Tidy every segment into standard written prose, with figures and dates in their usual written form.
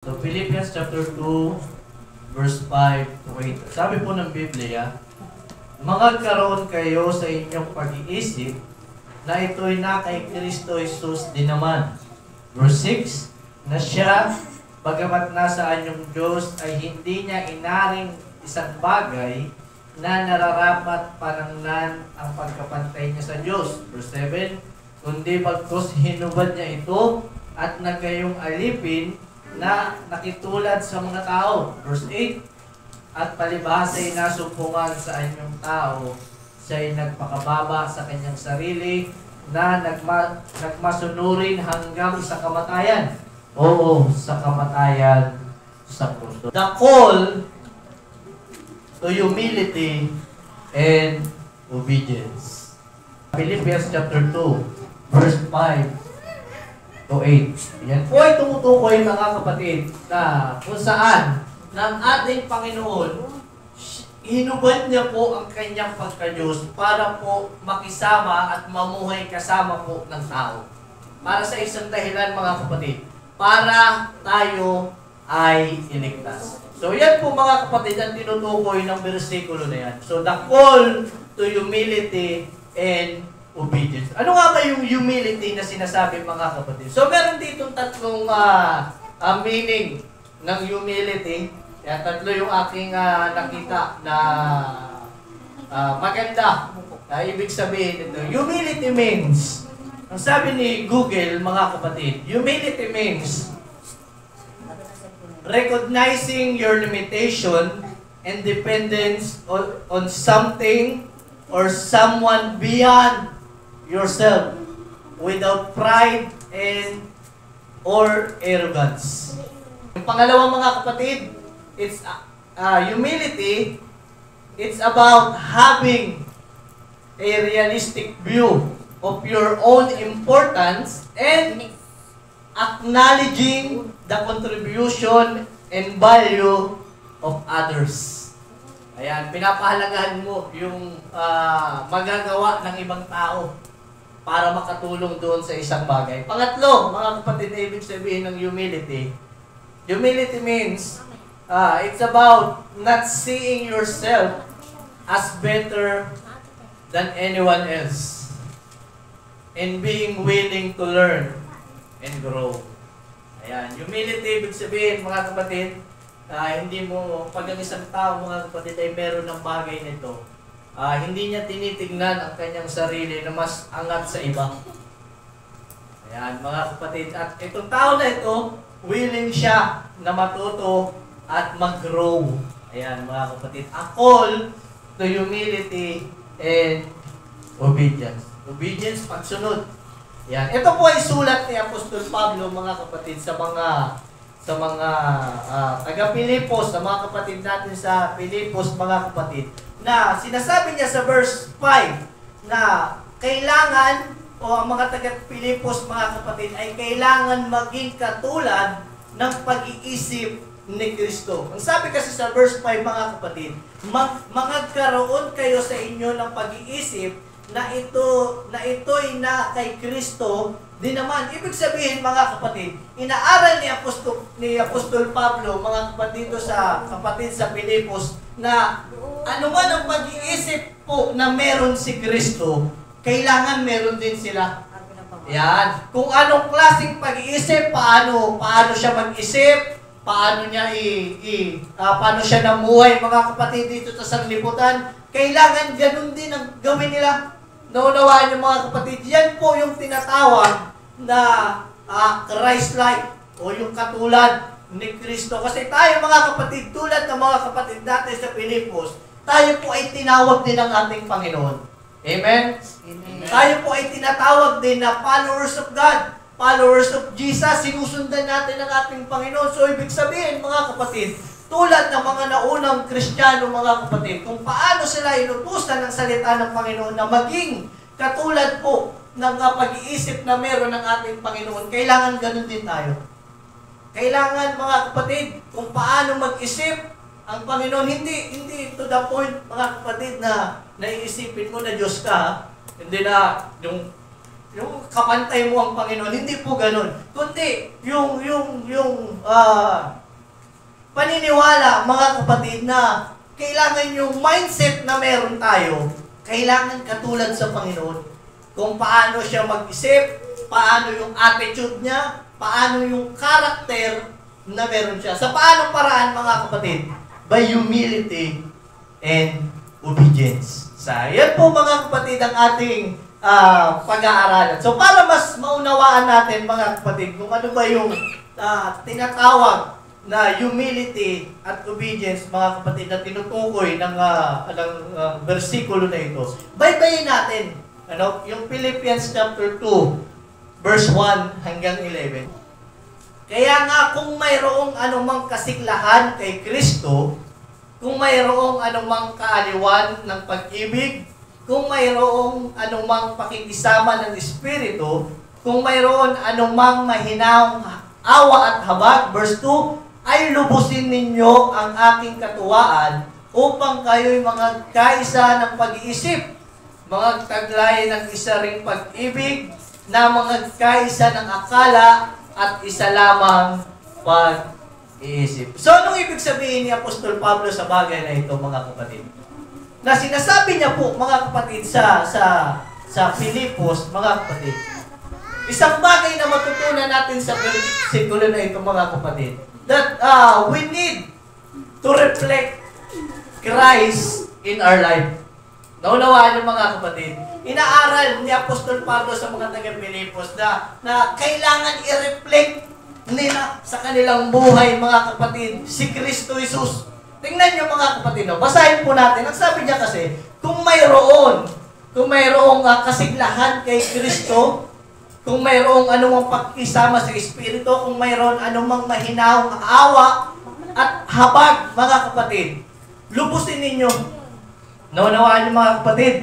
So, Philippians chapter 2, verse 5 to 8. Sabi po ng Biblia, magkaroon kayo sa inyong pag-iisip na ito'y na kay Kristo Jesus din naman. Verse 6, na siya, bagamat nasa anyong Diyos, ay hindi niya inaring isang bagay na nararapat pananglan ang pagkapantay niya sa Diyos. Verse 7, kundi bagkus hinubad niya ito at nagayong alipin na nakitulad sa mga tao. Verse 8, at palibhas ay nasumpungan sa anyong tao, siya'y nagpakababa sa kanyang sarili na nagmasunurin hanggang sa kamatayan. Oo, sa kamatayan sa krus. The call to humility and obedience. Philippians chapter 2, verse 5 to 8. Yan po ay tumutukoy, mga kapatid, na kung saan ng ating Panginoon, hinubad niya po ang kanyang pagka-Diyos para po makisama at mamuhay kasama po ng tao. Para sa isang dahilan, mga kapatid, para tayo ay iligtas. So yan po, mga kapatid, ang tinutukoy ng bersikulo na yan. So the call to humility and obedience. Ano nga ba yung humility na sinasabi, mga kapatid? So meron ditong tatlong meaning ng humility. Yan, tatlo yung aking nakita na maganda. Ibig sabihin nito, humility means, ang sabi ni Google, mga kapatid, humility means recognizing your limitation and dependence on something or someone beyond yourself without pride and or arrogance. Yung pangalawa, mga kapatid, it's humility. It's about having a realistic view of your own importance and acknowledging the contribution and value of others. Ayan, pinapahalagahan mo yung magagawa ng ibang tao para makatulong doon sa isang bagay. Pangatlo, mga kapatid, na ibig sabihin ng humility. Humility means it's about not seeing yourself as better than anyone else and being willing to learn and grow. Ayan, humility, ibig sabihin, mga kapatid, hindi mo, pag ang isang tao, mga kapatid, ay meron ng bagay nito, hindi niya tinitignan ang kanyang sarili na mas angat sa iba. Ayan, mga kapatid, at itong tao na ito, willing siya na matuto at mag-grow. Ayan, mga kapatid, a call to humility and obedience. Obedience, pagsunod. Ayan, ito po ay sulat ni Apostol Pablo, mga kapatid, sa mga taga-Pilipos, sa mga kapatid natin sa Pilipos, mga kapatid, na sinasabi niya sa verse 5 na kailangan, o ang mga taga-Pilipos, mga kapatid, ay kailangan maging katulad ng pag-iisip ni Kristo. Ang sabi kasi sa verse 5, mga kapatid, magkaroon kayo sa inyo ng pag-iisip na ito'y na kay Kristo din naman. Ibig sabihin, mga kapatid, inaaral ni Apostol Pablo, mga kapatid, sa kapatid sa Pilipos, na ano man ang pag-iisip po na meron si Kristo, kailangan meron din sila. Yan. Kung anong klaseng pag-iisip, paano siya mag-isip, paano siya namuhay, mga kapatid, dito sa sanglibutan, kailangan ganun din ang gawin nila. Naunawaan niyo, mga kapatid, yan po yung tinatawag na Christ-like o yung katulad ni Kristo. Kasi tayo, mga kapatid, tulad ng mga kapatid natin sa Pilipos, tayo po ay tinawag din ng ating Panginoon. Amen? Amen. Tayo po ay tinatawag din na followers of God, followers of Jesus. Sinusundan natin ang ating Panginoon. So, ibig sabihin, mga kapatid, tulad ng mga naunang Kristiyano, mga kapatid, kung paano sila inutusan ng salita ng Panginoon na maging katulad po ng pag-iisip na meron ng ating Panginoon, kailangan ganun din tayo. Kailangan, mga kapatid, kung paano mag-isip ang Panginoon, hindi to the point, mga kapatid, na naiisipin mo na Diyos ka, hindi na yung yung kapantay mo ang Panginoon. Hindi po ganun. Kundi, yung paniniwala, mga kapatid, na kailangan yung mindset na meron tayo, kailangan katulad sa Panginoon. Kung paano siya mag-isip, paano yung attitude niya, paano yung character na meron siya. Sa paanong paraan, mga kapatid? By humility and obedience. Yan po, mga kapatid, ang ating pag-aaralan. So, para mas maunawaan natin, mga kapatid, kung ano ba yung tinatawag na humility at obedience, mga kapatid, na tinutukoy ng versikulo na ito, baybayin natin yung Philippians chapter 2, verse 1 hanggang 11. Kaya nga, kung mayroong anumang kasiglahan kay Kristo, kung mayroong anumang kaaliwan ng pag-ibig, kung mayroong anumang pakikisama ng Espiritu, kung mayroon anumang mahinahong awa at habag, verse 2, ay lubusin ninyo ang aking katuwaan upang kayo'y mga kaisa ng pag-iisip, mga taglay ng isa ring pag-ibig, na mga kaisa ng akala at isa lamang pag-iisip. So, anong ibig sabihin ni Apostol Pablo sa bagay na ito, mga kapatid? Na sinasabi niya po, mga kapatid, sa Filipos, mga kapatid, isang bagay na matutunan natin sa versikulo na ito, mga kapatid, that we need to reflect Christ in our life. Naunawaan niyo, mga kapatid, inaaral ni Apostol Pablo sa mga taga-Filipos na kailangan i-reflect nila sa kanilang buhay, mga kapatid, si Kristo Jesus. Tingnan niyo, mga kapatid, basahin po natin. Ang sabi niya kasi, kung mayroong kasiglahan kay Kristo, kung mayroong anumang pakisama sa Espiritu, kung mayroon anumang mahinahong awa at habag, mga kapatid, lubusin ninyo. Naunawaan niyo, mga kapatid,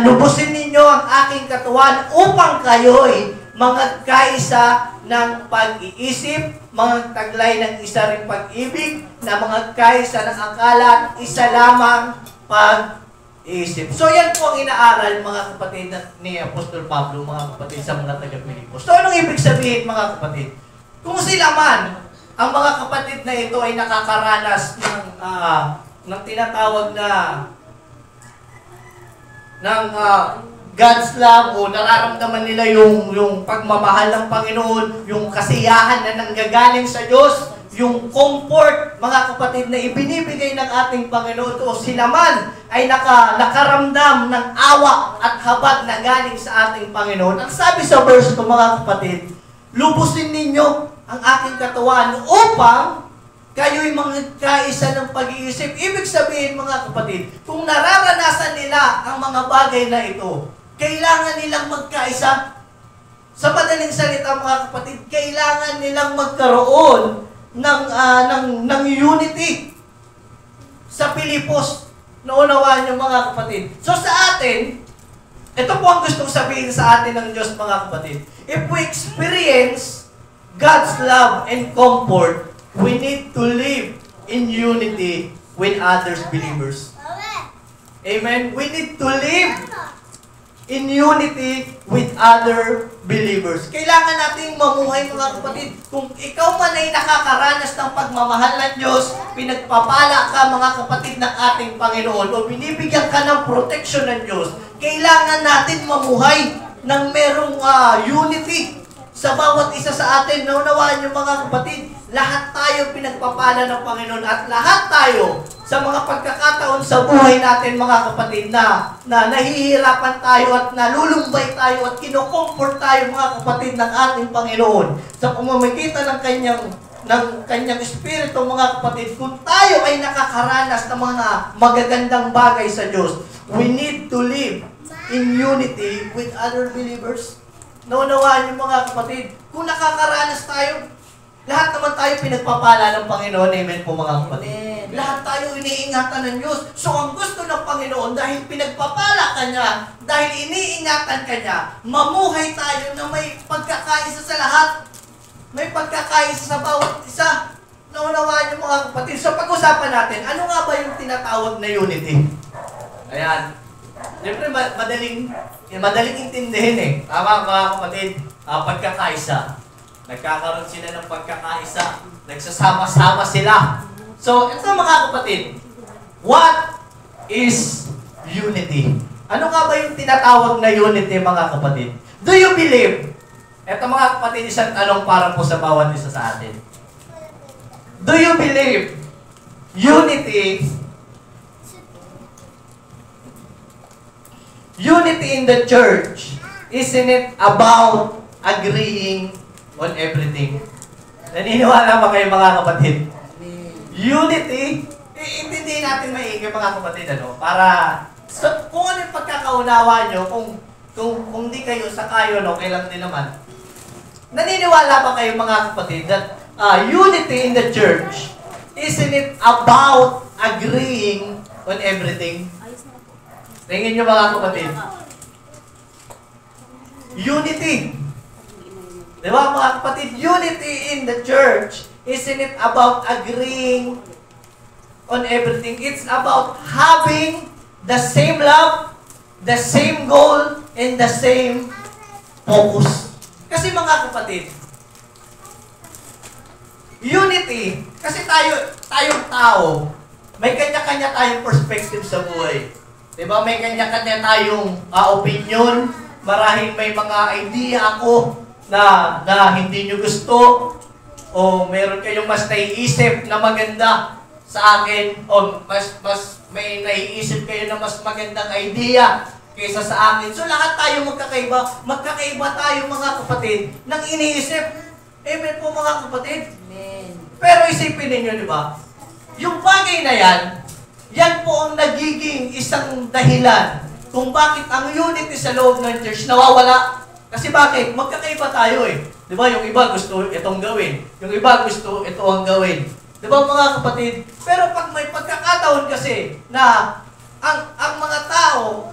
lubusin ninyo ang aking katawan upang kayo'y mga kaisa ng pag-iisip, mga taglay ng isa ring pag-ibig, na mga kaisa ng akala at isa lamang pag-iisip. So yan po ang inaaral, mga kapatid, ni Apostol Pablo, mga kapatid, sa mga taga-Filipos. So anong ibig sabihin, mga kapatid? Kung sila man, ang mga kapatid na ito ay nakakaranas ng tinatawag na God's love, o nararamdaman nila yung pagmamahal ng Panginoon, yung kasiyahan na nanggagaling sa Diyos, yung comfort, mga kapatid, na ibinibigay ng ating Panginoon, o sila man ay nakaramdam ng awa at habag na galing sa ating Panginoon. Ang sabi sa verse ko, mga kapatid, lubusin ninyo ang aking katawan upang kayo'y mga kaisa ng pag-iisip. Ibig sabihin, mga kapatid, kung nararanasan nila ang mga bagay na ito, kailangan nilang magkaisa. Sa madaling salita, mga kapatid, kailangan nilang magkaroon ng unity. Sa Filipos, naunawaan niyo, mga kapatid. So sa atin, ito po ang gustong sabihin sa atin ng Diyos, mga kapatid. If we experience God's love and comfort, we need to live in unity with others believers. Amen? We need to live in unity with other believers. Kailangan nating mamuhay, mga kapatid. Kung ikaw man ay nakakaranas ng pagmamahal ng Diyos, pinagpapala ka, mga kapatid, ng ating Panginoon, o binibigyan ka ng protection ng Diyos, kailangan natin mamuhay ng merong unity sa bawat isa sa atin. Naunawaan niyo, mga kapatid, lahat tayo pinagpapala ng Panginoon, at lahat tayo sa mga pagkakataon sa buhay natin, mga kapatid, na nahihirapan tayo at nalulumbay tayo at kinukomfort tayo, mga kapatid, ng ating Panginoon sa pamamagitan ng kanyang Espiritu, mga kapatid. Kung tayo ay nakakaranas ng mga magagandang bagay sa Diyos, we need to live in unity with other believers. Naunawaan niyo, mga kapatid, kung nakakaranas tayo, lahat naman tayo pinagpapala ng Panginoon. Amen po, mga kapatid. Amen. Lahat tayo iniingatan ng Diyos. So, ang gusto ng Panginoon, dahil pinagpapala ka niya, dahil iniingatan ka niya, mamuhay tayo na may pagkakaisa sa lahat. May pagkakaisa sa bawat isa. Naunawaan niyo, mga kapatid. So, pag-usapan natin, ano nga ba yung tinatawag na unity? Ayan. Siyempre, madaling intindihin eh. Tama mga kapatid? Pagkakaisa. Nagkakaroon sila ng pagkakaisa. Nagsasama-sama sila. So, ito mga kapatid. What is unity? Ano nga ba yung tinatawag na unity mga kapatid? Do you believe? Ito mga kapatid, isang tanong para po sa bawat isa sa atin. Do you believe unity in the church, isn't it about agreeing on everything? Naniniwala ba kayo mga kapatid? Unity, intindihin natin maigi mga kapatid, ano? Para, so, kung ano yung pagkakaunawa nyo, kung di kayo sa kayo, no, kailan din naman. Naniniwala ba kayo mga kapatid that unity in the church, isn't it about agreeing on everything? Tingin nyo mga kapatid. Unity. Di ba mga kapatid? Unity in the church, isn't it about agreeing on everything? It's about having the same love, the same goal, and the same focus. Kasi mga kapatid, unity, kasi tayong tao, may kanya-kanya tayong perspective sa buhay. Diba? May kanya-kanya tayong opinion. Marahil may mga idea ako na hindi nyo gusto. O meron kayong mas naiisip na maganda sa akin. O mas may naiisip kayo na mas magandang idea kaysa sa akin. So lahat tayo magkakaiba. Magkakaiba tayo mga kapatid ng iniisip. Amen po mga kapatid. Amen. Pero isipin ninyo, di ba? Yung bagay na yan po ang nagiging isang dahilan kung bakit ang unity sa loob ng church nawawala. Kasi bakit? Magkakaiba tayo eh. Di ba? Yung iba gusto itong gawin. Yung iba gusto ito ang gawin. Di ba mga kapatid? Pero pag may pagkakataon kasi na ang mga tao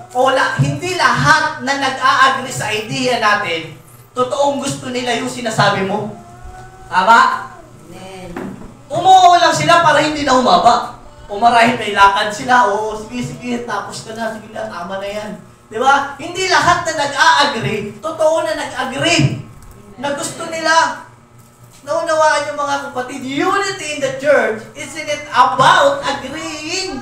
hindi lahat na nag-a-agree sa idea natin, totoong gusto nila yung sinasabi mo. Tama? Amen. Umuo lang sila para hindi na humaba. O marahil may lakad sila, sige, tapos ka na, sige na, tama na yan. Di ba? Hindi lahat na nag-a-agree, totoo na nag-agree, na gusto nila. Naunawaan yung mga kapatid, unity in the church, isn't it about agreeing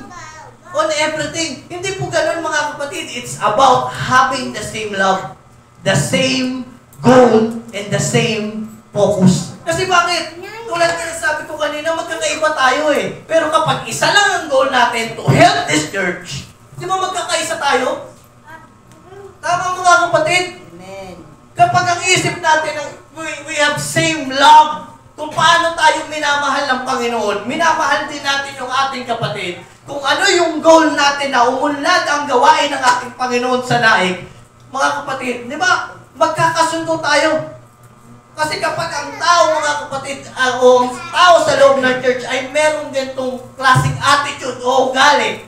on everything? Hindi po ganun mga kapatid, it's about having the same love, the same goal, and the same focus. Kasi bakit? Tulad nga sabi ko kanina, magkakaiba tayo eh. Pero kapag isa lang ang goal natin to help this church, di ba magkakaisa tayo? Tama mga kapatid? Amen. Kapag ang isip natin, we have same love, kung paano tayo minamahal ng Panginoon, minamahal din natin yung ating kapatid. Kung ano yung goal natin na umunlad ang gawain ng ating Panginoon sa naik, mga kapatid, di ba? Magkakasundo tayo. Kasi kapag ang tao, mga kapatid, o tao sa loob ng church ay merong ganitong classic attitude o ugali,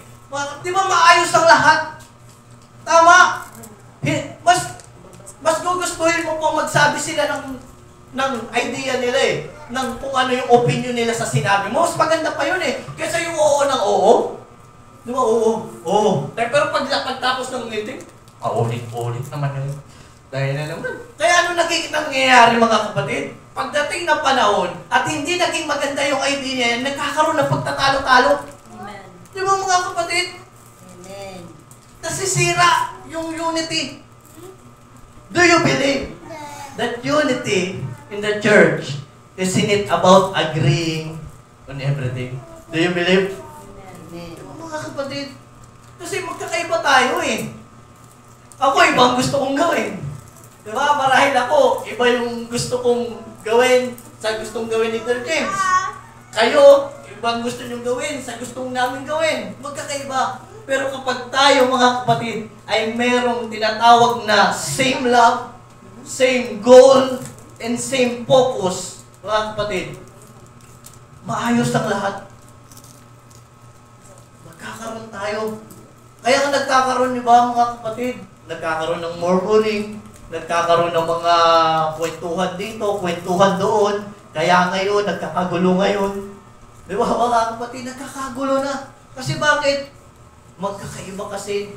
di ba maayos ang lahat? Tama? Mas gugustuhin mo po magsabi sila ng idea nila eh, ng kung ano yung opinion nila sa sinabi mo. Mas maganda pa yun eh, kaysa yung oo ng oo. Di ba? Oo. Pero pagtapos ng meeting, ulit naman yun. Dahil na naman. Kaya ano nangyayari mga kapatid? Pagdating ng panahon at hindi naging maganda yung idea yan, nagkakaroon ng pagtatalo-talo. Amen. Di ba mga kapatid? Amen. Nasisira yung unity. Do you believe that unity in the church isn't it about agreeing on everything? Do you believe? Amen. Mga kapatid, kasi magkakaiba tayo eh. Ako, ibang gusto kong gawin. Diba? Marahil ako, iba yung gusto kong gawin sa gustong gawin ni Sir James. Kayo, ibang gusto nyong gawin sa gustong namin gawin. Magkakaiba. Pero kapag tayo, mga kapatid, ay merong tinatawag na same love, same goal, and same focus, mga kapatid, maayos ang lahat. Magkakaroon tayo. Kaya nga nagkakaroon, di ba, mga kapatid? Nagkakaroon ng murmuring, nagkakaroon ng mga kwentuhan dito, kwentuhan doon. Kaya ngayon, nagkakagulo ngayon. Di ba, mga kapatid, nagkakagulo na. Kasi bakit? Magkakaiba kasi.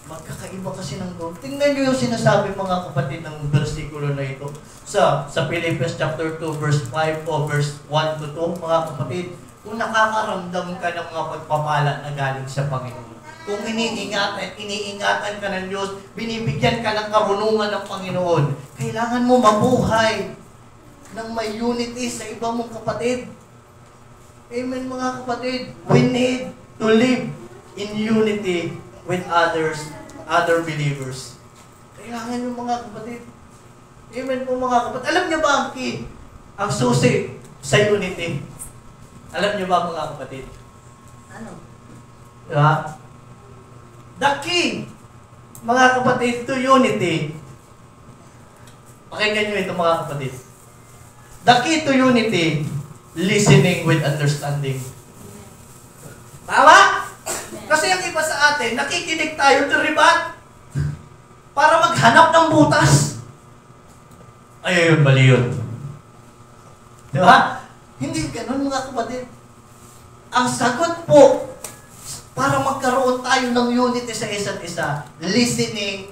Magkakaiba kasi ng goal. Tingnan nyo yung sinasabi mga kapatid ng versikulo na ito. Sa Philippians chapter 2 verse 5 o verse 1 to 2, mga kapatid, kung nakakaramdam ka ng mga pagpapala na galing sa Panginoon, kung iniingatan ka ng Diyos, binibigyan ka ng karunungan ng Panginoon, kailangan mo mabuhay ng may unity sa iba mong kapatid. Amen, mga kapatid. We need to live in unity with other believers. Kailangan yung mga kapatid. Amen po, mga kapatid. Alam niyo ba ang key? Ang susi sa unity. Alam niyo ba, mga kapatid? Ano? Diba? The key, mga kapatid, to unity. Pakinggan nyo ito, mga kapatid. The key to unity, listening with understanding. Tama? Kasi ang iba sa atin, nakikinig tayo to rebut para maghanap ng butas. Ay, mali yun. Di ba? Hindi ganun, mga kapatid. Ang sagot po, para magkaroon tayo ng unity sa isa't isa, listening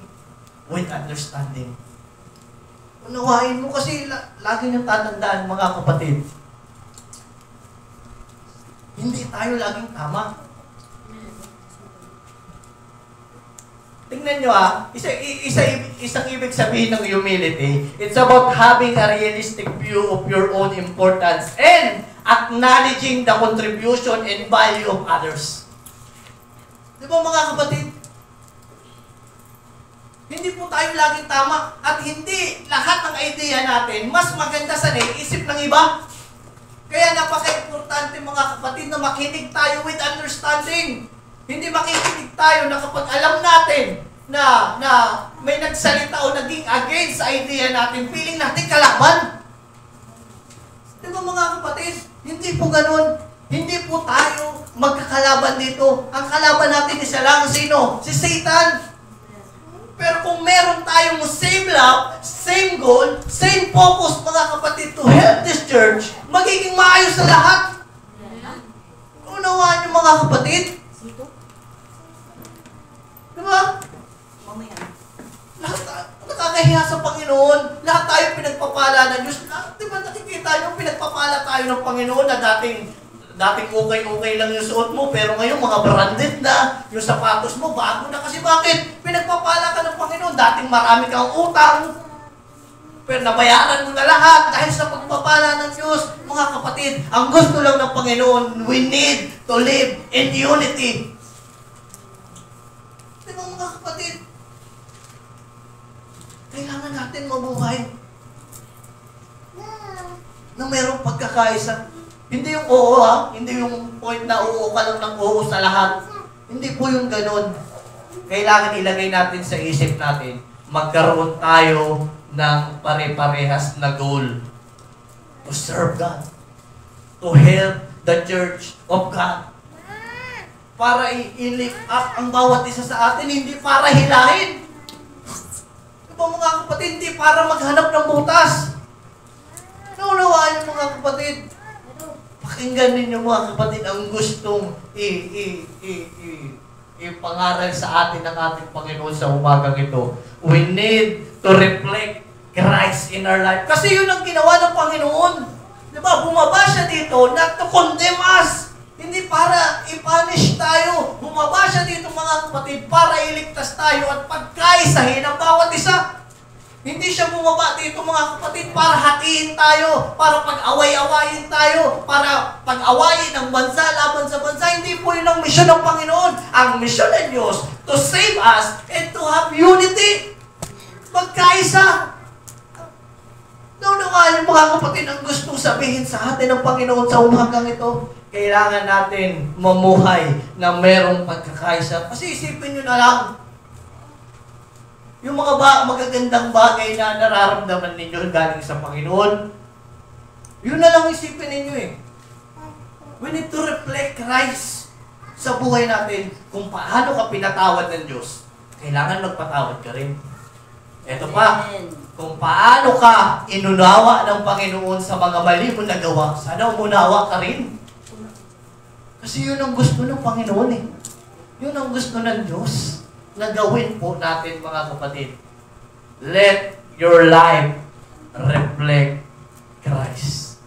with understanding. Unawain mo kasi lagi niyong tatandaan, mga kapatid. Hindi tayo laging tama. Tingnan nyo isang ibig sabihin ng humility, it's about having a realistic view of your own importance and acknowledging the contribution and value of others. Di ba, mga kapatid? Hindi po tayo laging tama at hindi lahat ng idea natin mas maganda sa naiisip ng iba. Kaya napaka-importante, mga kapatid, na makinig tayo with understanding. Hindi makikinig tayo na kapag alam natin na may nagsalita o naging against sa idea natin, feeling natin kalaban. Di ba, mga kapatid? Hindi po ganun. Hindi po tayo magkakalaban dito. Ang kalaban natin isa lang, sino? Si Satan. Pero kung meron tayong same love, same goal, same focus, mga kapatid, to help this church, magiging maayos sa lahat. Unawaan niyo, mga kapatid. Diba? Lahat nakakahiya sa Panginoon. Lahat tayo pinagpapala ng Diyos. Diba nakikita niyo, pinagpapala tayo ng Panginoon na dating okay lang yung suot mo, pero ngayon mga branded na, yung sapatos mo, bago na kasi. Bakit? Pinagpapala ka ng Panginoon. Dating marami kang utang, pero nabayaran mo na lahat dahil sa pagpapala ng Diyos. Mga kapatid, ang gusto lang ng Panginoon, we need to live in unity. Diba, mga kapatid? Kailangan natin mabuhay na mayroong pagkakaisa. Hindi yung oo, ha? Hindi yung point na oo ka lang ng oo sa lahat. Hindi po yung ganun. Kailangan ilagay natin sa isip natin, magkaroon tayo ng pare-parehas na goal. To serve God. To help the church of God. Para i-lift up ang bawat isa sa atin, hindi para hilahin. Diba, mga kapatid, hindi para maghanap ng butas. Naunawaan yung mga kapatid. Pakinggan ninyo, mga kapatid, ang gustong ipangaral sa atin ng ating Panginoon sa umagang ito. We need to reflect Christ in our life. Kasi yun ang ginawa ng Panginoon. Diba? Bumaba siya dito not to condemn us. Hindi para i-punish tayo. Bumaba siya dito, mga kapatid, para iligtas tayo at pagkaisahin ang bawat isa. Hindi siya bumaba dito, mga kapatid, para hatiin tayo, para pag-away-awayin tayo, para pag-awayin ang bansa laban sa bansa. Hindi po yun ang misyon ng Panginoon. Ang misyon ng Diyos, to save us and to have unity. Magkaisa. Naunawaan yung, mga kapatid, ang gustong sabihin sa atin ng Panginoon sa umagang ito. Kailangan natin mamuhay na merong pagkakaisa. Kasi isipin nyo na lang, yung mga magagandang bagay na nararamdaman ninyo galing sa Panginoon, yun na lang isipin ninyo eh. We need to reflect Christ sa buhay natin. Kung paano ka pinatawad ng Diyos, kailangan magpatawad ka rin. Ito pa, kung paano ka inunawa ng Panginoon sa mga mali mo nagawa, sana umunawa ka rin. Kasi yun ang gusto ng Panginoon eh. Yun ang gusto ng Diyos. na gawin po natin mga kapatid. Let your life reflect Christ.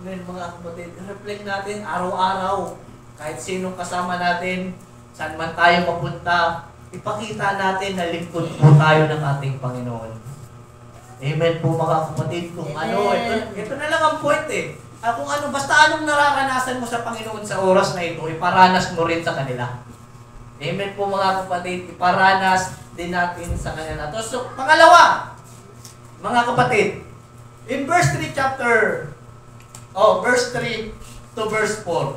Amen mga kapatid. Reflect natin araw-araw. Kahit sinong kasama natin, saan man tayo mapunta, ipakita natin na lingkod po tayo ng ating Panginoon. Amen po mga kapatid. Kung ano, ito na lang ang point eh. Kung ano, basta anong nararanasan mo sa Panginoon sa oras na ito, iparanas mo rin sa kanila. Amen po mga kapatid. Iparanas din natin sa kanila. So, pangalawa, mga kapatid, in verse 3 verse 3 to verse 4.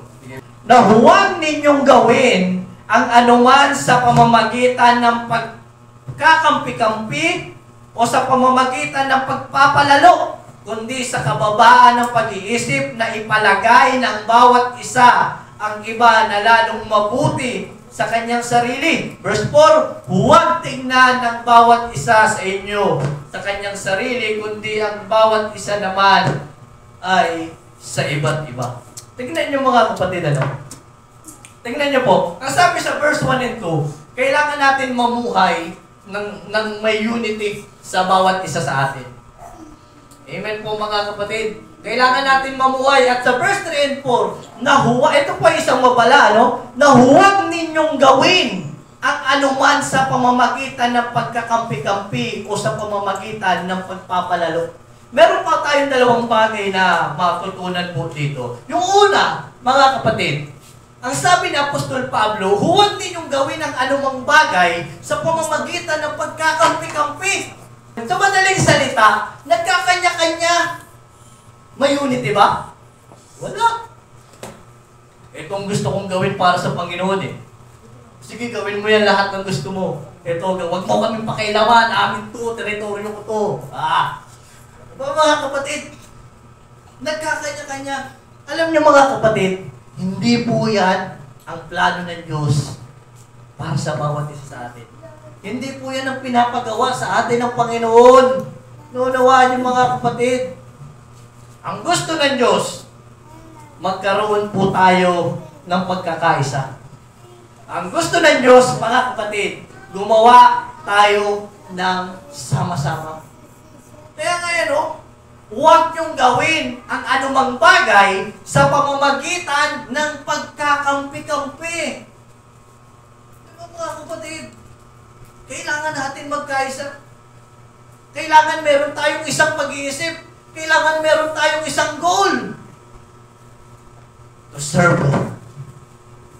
Na huwag ninyong gawin ang anuman sa pamamagitan ng pagkakampi-kampi o sa pamamagitan ng pagpapalalo, kundi sa kababaan ng pag-iisip na ipalagay ng bawat isa ang iba na lalong mabuti sa kanyang sarili. Verse 4, huwag tingnan ng bawat isa sa inyo sa kanyang sarili, kundi ang bawat isa naman ay sa iba't iba. Tingnan nyo mga kapatid, tingnan nyo po. Ang sabi sa verse 1 and 2, kailangan natin mamuhay ng may unity sa bawat isa sa atin. Amen po mga kapatid. Kailangan natin mamuhay. At sa verse 3 and 4, ito pa isang mabala, na huwag ninyong gawin ang anuman sa pamamagitan ng pagkakampi-kampi o sa pamamagitan ng pagpapalalo. Meron pa tayong dalawang bagay na matutunan po dito. Yung una, mga kapatid, ang sabi ni Apostol Pablo, huwag ninyong gawin ang anumang bagay sa pamamagitan ng pagkakampi-kampi. Sa madaling salita, nagkakanya-kanya. May unity ba? Wala. Itong gusto kong gawin para sa Panginoon eh. Sige, gawin mo yan lahat ng gusto mo. Ito, huwag mo kaming pakailaman. Amin to, teritoryo ko to. Mga kapatid, nagkakanya-kanya. Alam niyo mga kapatid, hindi po yan ang plano ng Diyos para sa bawat isa sa atin. Hindi po yan ang pinapagawa sa atin ng Panginoon. Naunawaan niyo mga kapatid. Ang gusto ng Diyos, magkaroon po tayo ng pagkakaisa. Ang gusto ng Diyos, mga kapatid, gumawa tayo ng sama-sama. Kaya ngayon, huwag niyong gawin ang anumang bagay sa pamamagitan ng pagkakampi-kampi. Diba mga kapatid? Kailangan natin magkaisa. Kailangan meron tayong isang pag-iisip. Kailangan meron tayong isang goal. To serve God.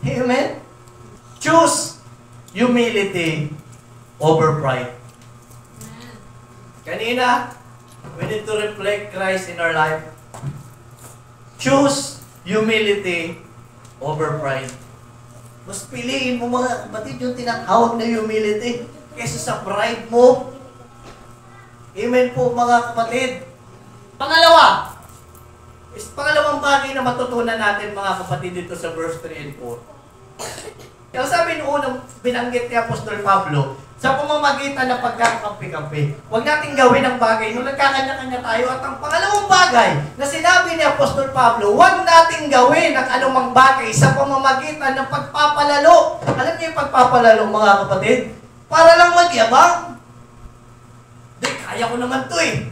Amen? Choose humility over pride. Kanina, we need to reflect Christ in our life. Choose humility over pride. Mas piliin mo mga kapatid yung tinatawag na humility kaysa sa pride mo. Amen po mga kapatid. Pangalawang bagay na matutunan natin mga kapatid dito sa verse 3 and 4. Yung sabi noon ng binanggit ni Apostol Pablo, sa pamamagitan ng pagkakampi-kampi. Huwag natin gawin ang bagay nung nagkakanya-kanya tayo. At ang pangalawang bagay na sinabi ni Apostol Pablo, huwag natin gawin ang anumang bagay sa pamamagitan ng pagpapalalo. Alam niyo yung pagpapalalo mga kapatid? Para lang magyabang. Di, kaya ko naman to eh.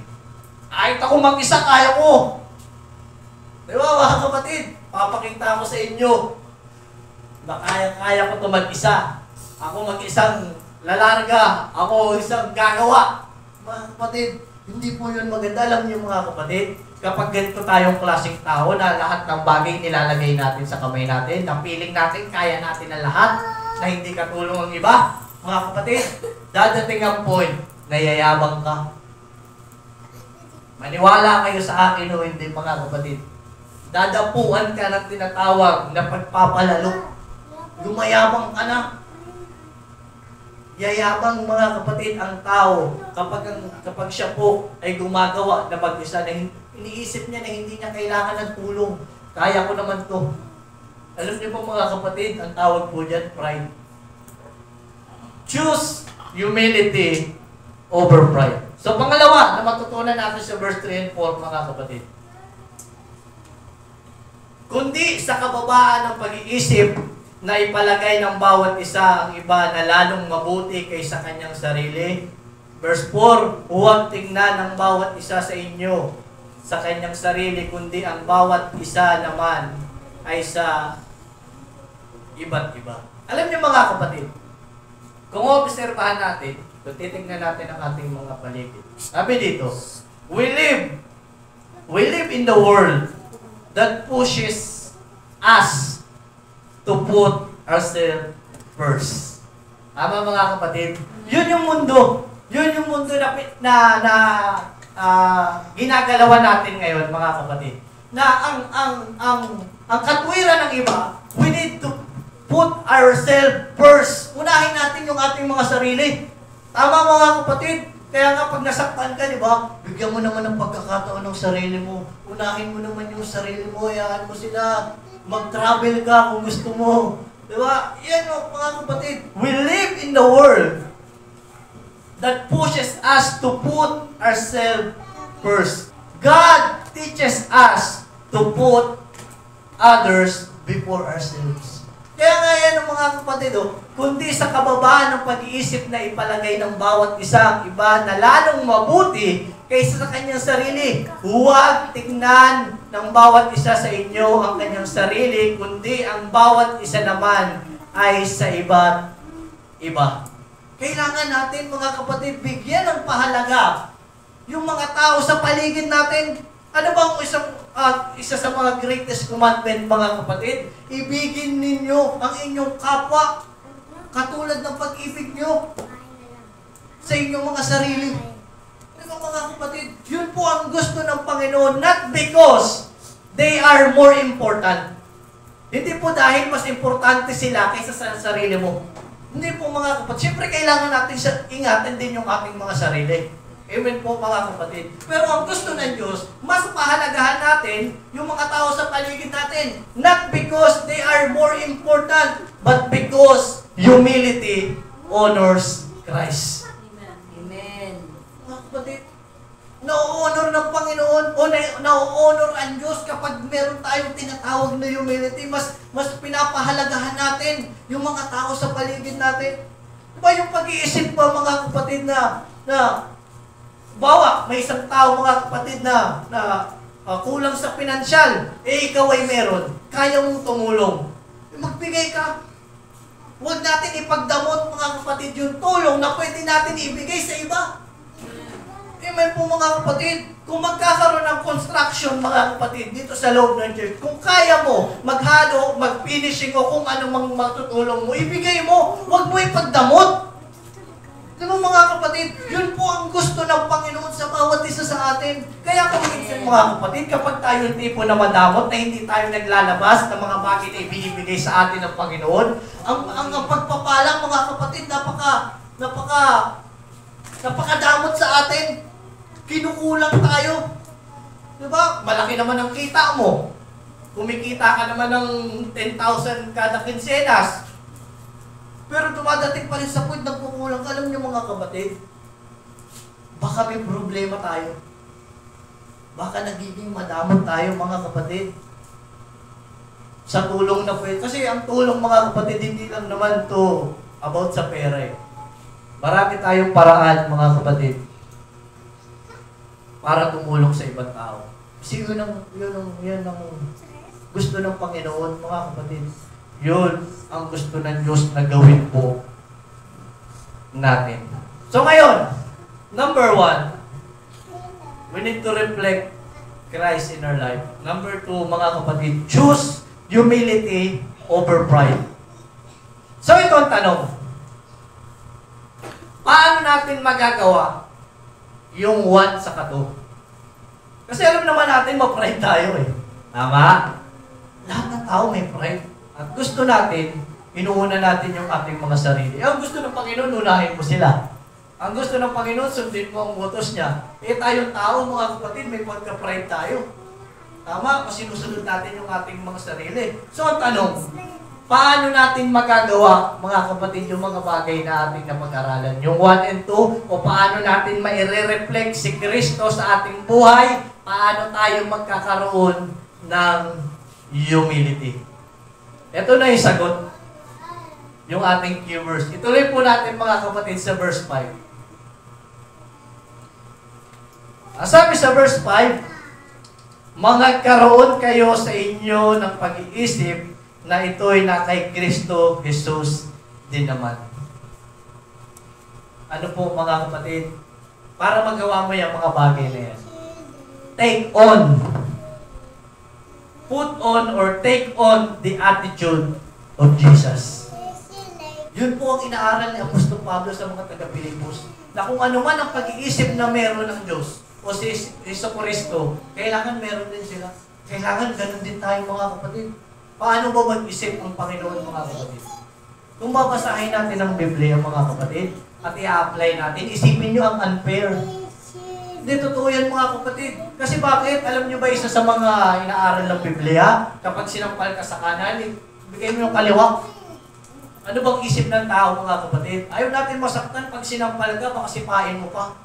Kahit ako mag-isa, kaya ko. Di ba mga kapatid? Papakita ko sa inyo na kaya ko to mag-isa. Ako mag-isang lalarga, ako isang gagawa. Mga kapatid, hindi po yun maganda. Alam niyo mga kapatid, kapag ganito tayong klaseng tao na lahat ng bagay nilalagay natin sa kamay natin, na feeling natin, kaya natin na lahat, na hindi katulong ang iba, mga kapatid, dadating ang point na yayabang ka. Maniwala kayo sa akin o hindi mga kapatid. Dadapuan ka ng tinatawag na pagpapalalo. Lumayabang ka na. Yayabang mga kapatid ang tao kapag siya po ay gumagawa na mag-isa na iniisip niya na hindi niya kailangan ng tulong. Kaya ko naman to. Alam niyo po mga kapatid, ang tawag po dyan, pride. Choose humility over pride. So pangalawa na matutunan natin sa verse 3 and 4 mga kapatid. Kundi sa kababaan ng pag-iisip na ipalagay ng bawat isa ang iba na lalong mabuti kaysa kanyang sarili. Verse 4, huwag tingnan ng bawat isa sa inyo sa kanyang sarili, kundi ang bawat isa naman ay sa iba't iba. Alam niyo mga kapatid, kung obserbahan natin, kung titingnan natin ang ating mga paligid. Sabi dito, we live in the world that pushes us to put ourselves first. Tama mga kapatid? Yun yung mundo. Yun yung mundo na ginagalawan natin ngayon mga kapatid. Na ang katwiran ng iba, we need to put ourselves first. Unahin natin yung ating mga sarili. Tama mga kapatid? Kaya nga pag nasaktan ka, di ba? Bigyan mo naman ng pagkakataon ng sarili mo. Unahin mo naman yung sarili mo. Hayaan mo sila. Mag-travel ka kung gusto mo. Di ba? Yan o, mga kapatid. We live in the world that pushes us to put ourselves first. God teaches us to put others before ourselves. Kaya nga yan ang mga kapatid, kundi sa kababaan ng pag-iisip na ipalagay ng bawat isa ang iba na lalong mabuti kaysa sa kanyang sarili. Huwag tingnan ng bawat isa sa inyo ang kanyang sarili, kundi ang bawat isa naman ay sa iba't iba. Kailangan natin mga kapatid, bigyan ng pahalaga yung mga tao sa paligid natin. Ano bang isa sa mga greatest commandment mga kapatid? Ibigin ninyo ang inyong kapwa katulad ng pag-ibig nyo sa inyong mga sarili. Ano mga kapatid? Yun po ang gusto ng Panginoon, not because they are more important. Hindi po dahil mas importante sila kaysa sa sarili mo. Hindi po mga kapatid. Siyempre kailangan natin ingatan din yung ating mga sarili. Amen po mga kapatid. Pero ang gusto ng Diyos, mas pahalagahan natin yung mga tao sa paligid natin. Not because they are more important, but because humility honors Christ. Amen. Mga kapatid, na-honor ng Panginoon o na-honor ang Diyos kapag meron tayong tinatawag na humility. Mas pinapahalagahan natin yung mga tao sa paligid natin. Diba yung pag-iisip pa mga kapatid na bawa, may isang tao mga kapatid na kulang sa pinansyal, ikaw ay meron, kaya mong tumulong. Magbigay ka. Huwag natin ipagdamot mga kapatid yung tulong na pwede natin ibigay sa iba. Amen po mga kapatid. Kung magkakaroon ng construction mga kapatid dito sa loob ng church, kung kaya mo maghalo, mag-finishing o kung anong matutulong mo, ibigay mo. Huwag mo ipagdamot. Diba mga kapatid, yun po ang gusto ng Panginoon sa bawat isa sa atin. Kaya kung minsan mga kapatid, kapag tayo tipo na madamot, na hindi tayo naglalabas ng mga bagay na ibinibigay sa atin ng Panginoon, ang pagpapalang mga kapatid, napakadamot sa atin. Kinukulang tayo. Diba? Malaki naman ang kita mo. Kumikita ka naman ng 10,000 kada kinsenas. Pero dumadating pa rin sa point na kukulang. Alam niyo mga kapatid, baka may problema tayo. Baka nagiging madamot tayo mga kapatid. Sa tulong na pwede. Kasi ang tulong mga kapatid, hindi lang naman to about sa pera eh. Marami tayong paraan mga kapatid para tumulong sa ibang tao. Kasi yun ang gusto ng Panginoon mga kapatid. Yun ang gusto ng Diyos na gawin po natin. So ngayon, number 1, we need to reflect Christ in our life. Number 2, mga kapatid, choose humility over pride. So ito ang tanong. Paano natin magagawa yung 1 sa 2? Kasi alam naman natin ma-pride tayo eh. Tama? Lahat ng tao may pride. At gusto natin, inuuna natin yung ating mga sarili. Ang gusto ng Panginoon, unahin mo sila. Ang gusto ng Panginoon, sundin mo ang utos niya. Tayong tao, mga kapatid, may pagka-pride tayo. Tama? Kasi sinusunod natin yung ating mga sarili. So, ang tanong, paano natin magagawa, mga kapatid, yung mga bagay na ating napag-aralan? Yung 1 and 2, o paano natin maire-reflect si Kristo sa ating buhay? Paano tayo magkakaroon ng humility? Ito na yung sagot. yung ating key verse. Ituloy po natin mga kapatid sa verse 5. Ang sabi sa verse 5, mangagkaroon kayo sa inyo ng pag-iisip na ito'y na kay Kristo Jesus din naman. Ano po mga kapatid? Para magawa mo yung mga bagay na yan. Take on. Put on or take on the attitude of Jesus. Yun po ang inaaral ni Apostol Pablo sa mga taga-Pilipos. Na kung ano man ang pag-iisip na meron ng Diyos o si Jesucristo, kailangan meron din sila. Kailangan ganun din tayo mga kapatid. Paano ba mag-isip ng Panginoon mga kapatid? Kung babasahin natin ang Biblia mga kapatid at i-apply natin, isipin nyo ang unfair. Hindi totoo yan mga kapatid. Kasi bakit? Alam nyo ba isa sa mga inaaral ng Biblia, kapag sinampal ka sa kanan, bigay mo yung kaliwa. Ano bang isip ng tao mga kapatid? Ayaw natin masaktan pag sinampal ka, baka sipain mo pa.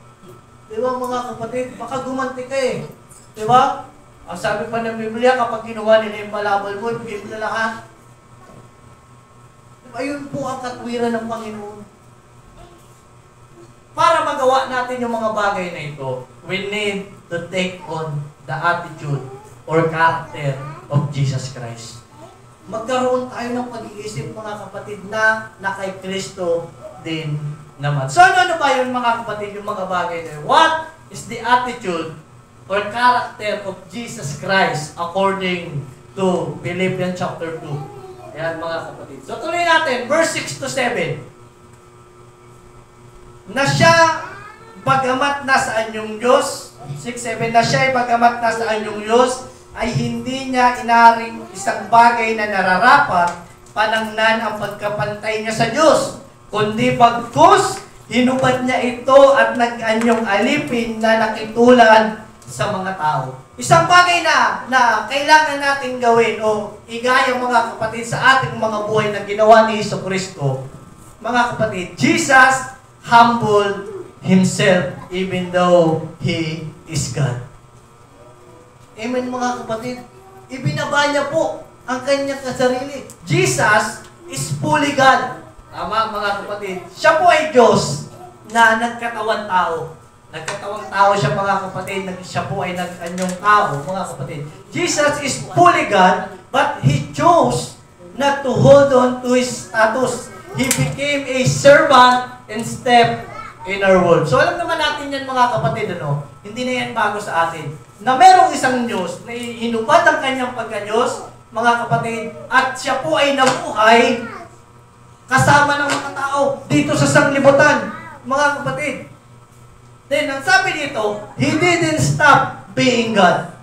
Di ba mga kapatid? Baka gumanti ka eh. Di ba? Ang sabi pa ng Biblia, kapag ginawa nila yung malabal mo, ibigay mo na lahat. Diba? Ayun po ang katwiran ng Panginoon. Para magawa natin yung mga bagay na ito, we need to take on the attitude or character of Jesus Christ. Magkaroon tayo ng pag-iisip mga kapatid na kay Kristo din naman. So ano ba yun mga kapatid, yung mga bagay na yun? What is the attitude or character of Jesus Christ according to Philippians chapter 2? Ayan mga kapatid. So tuloy natin, verse 6 to 7. Na siya, bagamat nasaan yung Diyos, 6-7, na siya ay bagamat nasaan yung Diyos, ay hindi niya inaring isang bagay na nararapat, panangnan ang pagkapantay niya sa Diyos, kundi bagkus, hinubad niya ito at nag-anyong alipin na nakitulad sa mga tao. Isang bagay na kailangan natin gawin o igaya mga kapatid sa ating mga buhay na ginawa ni Jesucristo. Mga kapatid, Jesus humbled Himself even though He is God. Amen mga kapatid. Ibinaba niya po ang kanyang kasarili. Jesus is fully God. Tama mga kapatid. Siya po ay Diyos na nagkatawan tao. Nagkatawang tao siya mga kapatid. Siya po ay nag-anyong tao mga kapatid. Jesus is fully God, but He chose not to hold on to His status. He became a servant and stepped in our world. So alam naman natin yan mga kapatid, ano? Hindi na yan bago sa atin. Na merong isang Diyos na hinubad ang kanyang pagka-Diyos, mga kapatid, at siya po ay nabuhay kasama ng mga tao dito sa sanglibutan, mga kapatid. Then, ang sabi dito, He didn't stop being God.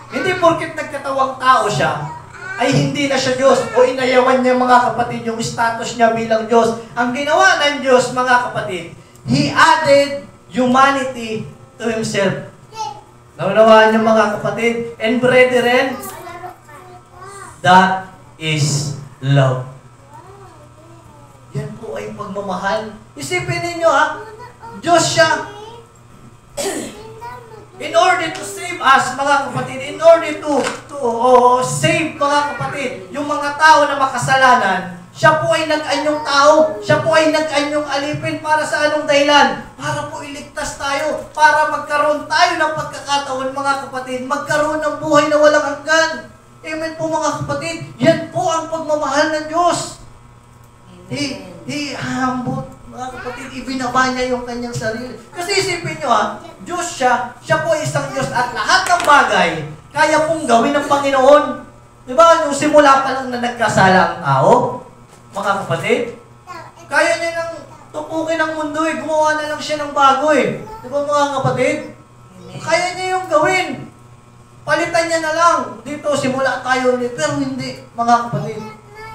Hindi porket nagkatawang tao siya, ay hindi na siya Diyos o inayawan niya mga kapatid yung status niya bilang Diyos. Ang ginawa ng Diyos, mga kapatid, He added humanity to Himself. Naunawaan niyo mga kapatid and brethren, that is love. Yan po ay pagmamahal. Isipin ninyo Diyos siya. In order to save us, mga kapatid, in order to save, mga kapatid, yung mga tao na makasalanan, siya po ay nag-anyong tao, siya po ay nag-anyong alipin para sa anong dahilan? Para po iligtas tayo, para magkaroon tayo ng pagkakataon, mga kapatid, magkaroon ng buhay na walang hanggan. Amen po mga kapatid, yan po ang pagmamahal ng Diyos. He humbled, mga kapatid, ibinaba niya yung kanyang sarili. Kasi isipin nyo Diyos siya po isang Diyos at lahat ng bagay, kaya pong gawin ng Panginoon. Diba, nung simula pa lang na nagkasala ang tao, mga kapatid, kaya niya nang tupukin ang mundo gumawa na lang siya ng bago Diba mga kapatid? Kaya niya yung gawin. Palitan niya na lang. Dito, simula tayo ulit. Pero hindi, mga kapatid.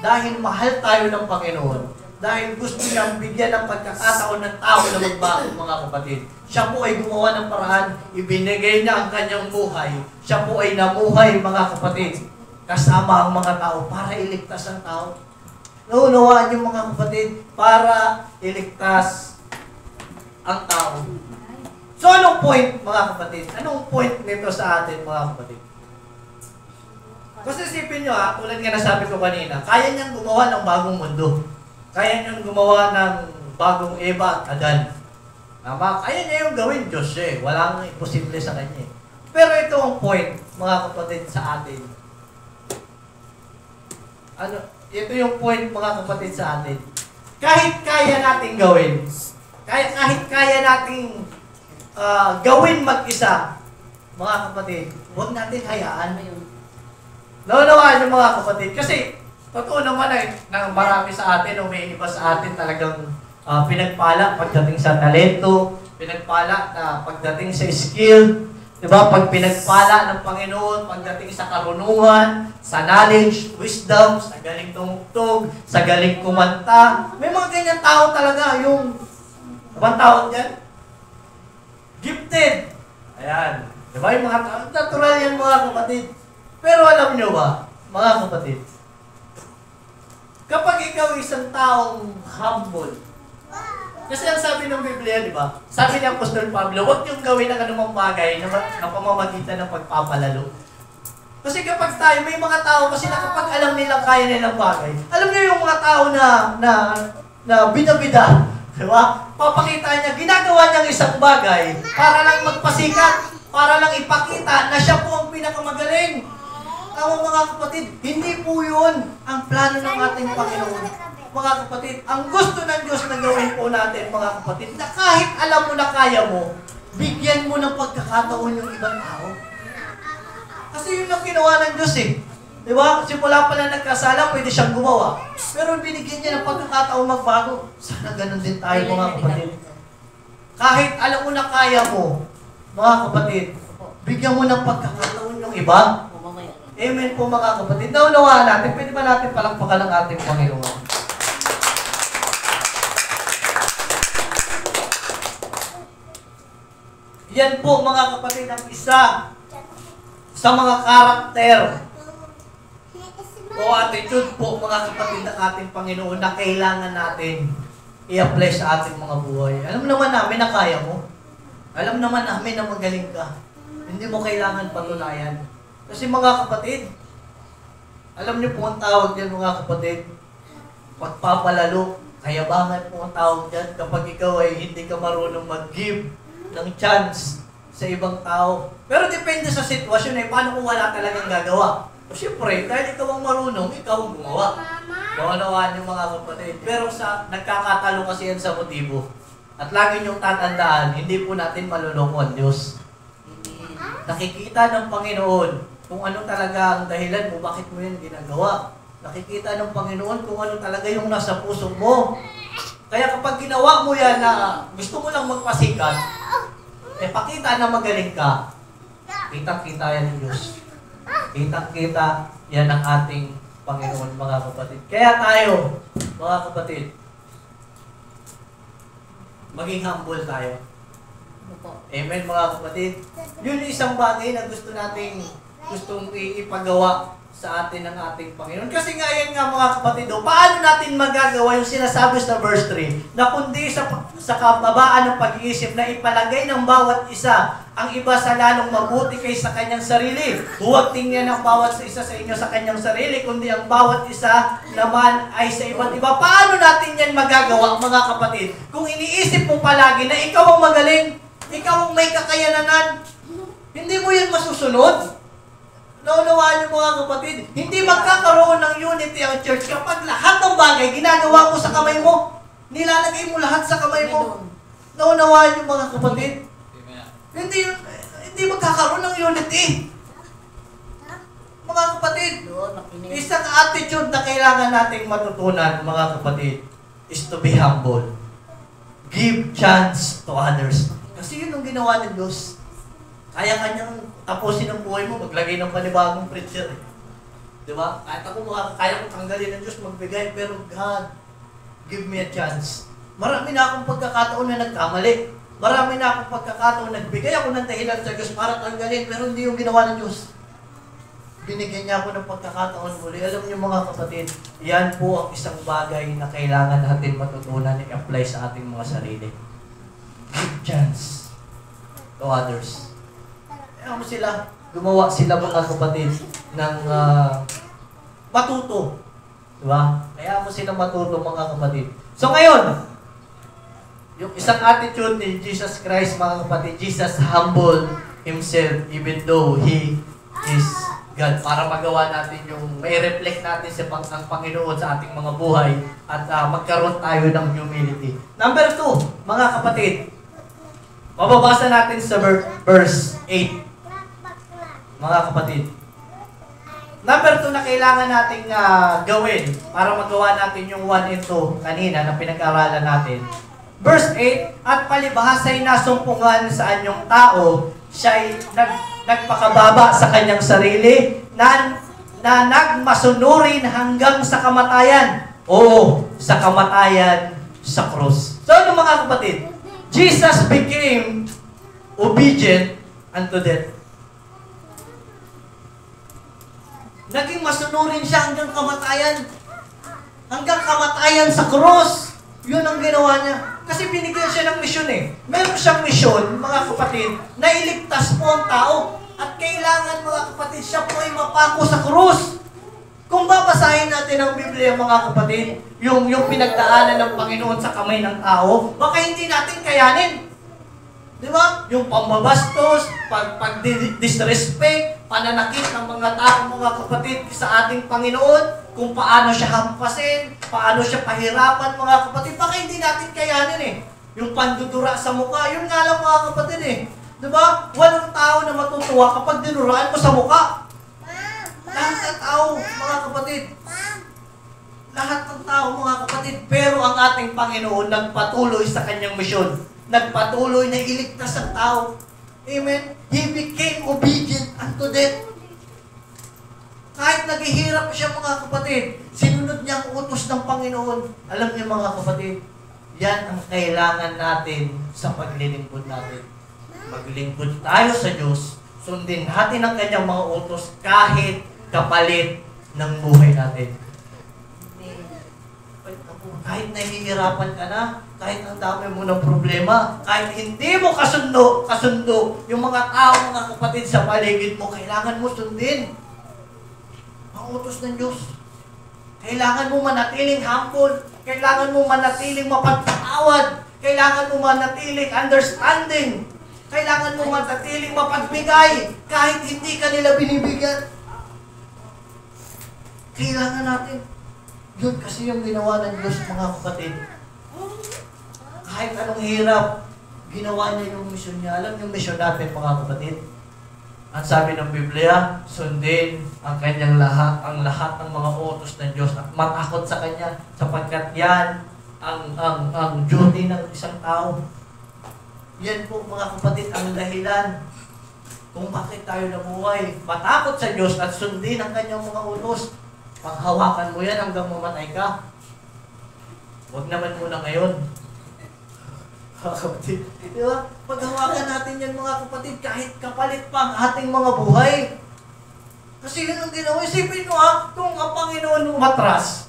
Dahil mahal tayo ng Panginoon. Dahil gusto niyang bigyan ng pagkakataon ng tao na magbago, mga kapatid. Siya po ay gumawa ng paraan. Ibinigay niya ang kanyang buhay. Siya po ay namuhay, mga kapatid. Kasama ang mga tao para iligtas ang tao. Naunawaan niyo mga kapatid, para iligtas ang tao. So anong point mga kapatid? Anong point nito sa atin mga kapatid? Kasi isipin nyo tulad nga nasabi ko kanina, kaya niyang gumawa ng bagong mundo. Kaya niyong gumawa ng bagong Eva at Adan. Tama? Kaya niya yung gawin, Diyos siya eh. Walang imposible sa kanya eh. Pero ito ang point, mga kapatid, sa atin. Ito yung point, mga kapatid, sa atin. Kahit kaya nating gawin, kahit kaya nating gawin mag-isa, mga kapatid, huwag natin hayaan. Naunawaan yung mga kapatid. Kasi, totoo naman na marami sa atin, o may iba sa atin talagang pinagpala pagdating sa talento, pinagpala na pagdating sa skill, diba? Pag pinagpala ng Panginoon, pagdating sa karunungan, sa knowledge, wisdom, sa galing tumugtog, sa galing kumanta. May mga ganyan tao talaga, yung, abang tawag dyan? Gifted. Ayan. Diba yung mga tao? Natural yan, mga kapatid. Pero alam nyo ba, mga kapatid, kapag ikaw isang taong humble, kasi ang sabi ng Biblia, di ba? Sabi ni Apostol Pablo, huwag niyong gawin ang anumang bagay na pamamagitan ng pagpapalalo. Kasi kapag tayo, may mga tao kasi na kapag alam nilang kaya nilang bagay, alam niyo yung mga tao na bida-bida, di ba? Papakita niya, ginagawa niyang isang bagay para lang magpasikat, para lang ipakita na siya po ang pinakamagaling. Tama mga kapatid, hindi po yun ang plano ng ating Panginoon. Mga kapatid, ang gusto ng Diyos na gawin po natin, mga kapatid, na kahit alam mo na kaya mo, bigyan mo ng pagkakataon yung ibang tao. Kasi yun ang ginawa ng Diyos eh. Di ba? Simula pa lang nagkasala, pwede siyang gumawa. Pero binigyan niya ng pagkakataon magbago. Sana ganun din tayo, mga kapatid. Kahit alam mo na kaya mo, mga kapatid, bigyan mo ng pagkakataon yung iba. Amen po mga kapatid. Naunawaan natin, pwede ba natin palakpakan ang ating Panginoon? Yan po mga kapatid ang isa sa mga karakter o attitude po mga kapatid ng ating Panginoon na kailangan natin i-apply sa ating mga buhay. Alam naman namin na kaya mo. Alam naman namin na magaling ka. Hindi mo kailangan patunayan. Kasi mga kapatid, alam niyo po ang tawag dyan mga kapatid, pagpapalalo, kayabangan po ang tawag dyan kapag ikaw ay hindi ka marunong mag-give ng chance sa ibang tao. Pero depende sa sitwasyon paano kung wala talagang gagawa. O siyempre, dahil ikaw ang marunong, ikaw ang gumawa. Naunawaan niyo mga kapatid. Pero nagkakatalo kasi yan sa motibo. At lagi niyong tatandaan, hindi po natin maluloko ang Diyos. Nakikita ng Panginoon kung ano talaga ang dahilan mo, bakit mo yan ginagawa. Nakikita ng Panginoon kung ano talaga yung nasa puso mo. Kaya kapag ginawa mo yan na gusto mo lang magpasikat, pakita na magaling ka. Kitang-kita yan ng Diyos. Kitang-kita yan ang ating Panginoon, mga kapatid. Kaya tayo, mga kapatid, maging humble tayo. Amen, mga kapatid. Yun yung isang bagay na gustong ipagawa sa atin ng ating Panginoon. Kasi nga yan nga mga kapatid, paano natin magagawa yung sinasabi sa verse 3 na kundi sa kababaan ng pag-iisip na ipalagay ng bawat isa ang iba sa lalong mabuti kaysa kanyang sarili. Huwag tingnan ng bawat isa sa inyo sa kanyang sarili, kundi ang bawat isa naman ay sa iba't iba. Paano natin yan magagawa, mga kapatid? Kung iniisip mo palagi na ikaw ang magaling, ikaw ang may kakayanan, hindi mo yan masusunod. Naunawaan niyo mga kapatid, hindi magkakaroon ng unity ang church kapag lahat ng bagay ginagawa mo sa kamay mo. Nilalagay mo lahat sa kamay mo. Naunawaan niyo mga kapatid. Hindi magkakaroon ng unity. Mga kapatid, isang attitude na kailangan nating matutunan, mga kapatid, is to be humble. Give chance to others. Kasi yun ang ginawa ng Diyos. Kaya kanyang tapusin ang buhay mo, maglagay ng panibagong preacher. Di ba? Kahit ako, kaya kong tanggalin ng Diyos, magbigay, pero God, give me a chance. Marami na akong pagkakataon na nagkamali. Marami na akong pagkakataon na nagbigay ako ng dahilan sa Diyos para tanggalin, pero hindi yung ginawa ng Diyos. Binigyan niya ako ng pagkakataon muli. Alam niyo mga kapatid, yan po ang isang bagay na kailangan natin matutunan i-apply sa ating mga sarili. Give chance to others. Ano sila? Gumawa sila mga kapatid ng matuto. Diba? Kaya mo sila matuto mga kapatid. So ngayon, yung isang attitude ni Jesus Christ mga kapatid, Jesus humble Himself even though He is God. Para magawa natin yung, may reflect natin sa ang Panginoon sa ating mga buhay at magkaroon tayo ng humility. Number 2, mga kapatid, mababasa natin sa verse 8. Mga kapatid, number 2 na kailangan nating gawin para magawa natin yung 1 and 2 kanina na pinag-aralan natin. Verse 8, at palibhasa'y nasumpungan sa anyong tao, siya'y nagpakababa sa kanyang sarili, na nagmasunurin hanggang sa kamatayan. Oo, sa kamatayan sa krus. So ano mga kapatid? Jesus became obedient unto death. Naging masunurin siya hanggang kamatayan. Hanggang kamatayan sa krus. Yun ang ginawa niya. Kasi binigyan siya ng misyon eh. Meron siyang misyon, mga kapatid, na iligtas po ang tao. At kailangan, mga kapatid, siya po ay mapako sa krus. Kung babasahin natin ang Biblia, mga kapatid, yung pinagdaanan ng Panginoon sa kamay ng tao, baka hindi natin kayanin. Di ba? Yung pambabastos, pag-disrespect, pananakit ng mga tao, mga kapatid, sa ating Panginoon, kung paano siya hampasin, paano siya pahirapan, mga kapatid, baka hindi natin kayanin eh. Yung pandudura sa mukha, yun nga lang mga kapatid eh. Diba? Walang tao na matutuwa kapag dinuraan mo sa mukha. Lahat ng tao, mga kapatid. Lahat ng tao, mga kapatid. Pero ang ating Panginoon nagpatuloy sa kanyang misyon. Nagpatuloy na iligtas ang tao. Amen? He became obedient unto death. Kahit naghihirap siya, mga kapatid, sinunod niya ang utos ng Panginoon. Alam niyo, mga kapatid, yan ang kailangan natin sa paglilingkod natin. Maglingkod tayo sa Diyos, sundin natin ang kanyang mga utos kahit kapalit ng buhay natin. Kahit nahihirapan ka na, kahit ang dami mo ng problema, kahit hindi mo kasundo yung mga tao, mga kapatid sa paligid mo, kailangan mo sundin ang utos ng Diyos. Kailangan mo manatiling humble. Kailangan mo manatiling mapagpatawad. Kailangan mo manatiling understanding. Kailangan mo manatiling mapagbigay kahit hindi ka nila binibigyan. Kailangan natin. Yun kasi yung ginawa ng Diyos, mga kapatid. Kahit anong hirap, ginawa niya yung misyon niya. Alam yung misyon natin, mga kapatid? Ang sabi ng Biblia, sundin ang kanyang lahat ng mga utos ng Diyos at matakot sa Kanya sapagkat yan ang duty ng isang tao. Yan po, mga kapatid, ang dahilan kung bakit tayo nabuhay. Matakot sa Diyos at sundin ang kanyang mga utos. Panghawakan mo yan hanggang mamatay ka. Huwag naman muna ngayon. Mga kapatid, di ba? Paghawakan natin yan, mga kapatid, kahit kapalit pa ang ating mga buhay. Kasi yun ang ginawa. Isipin mo kung ang Panginoon umatras,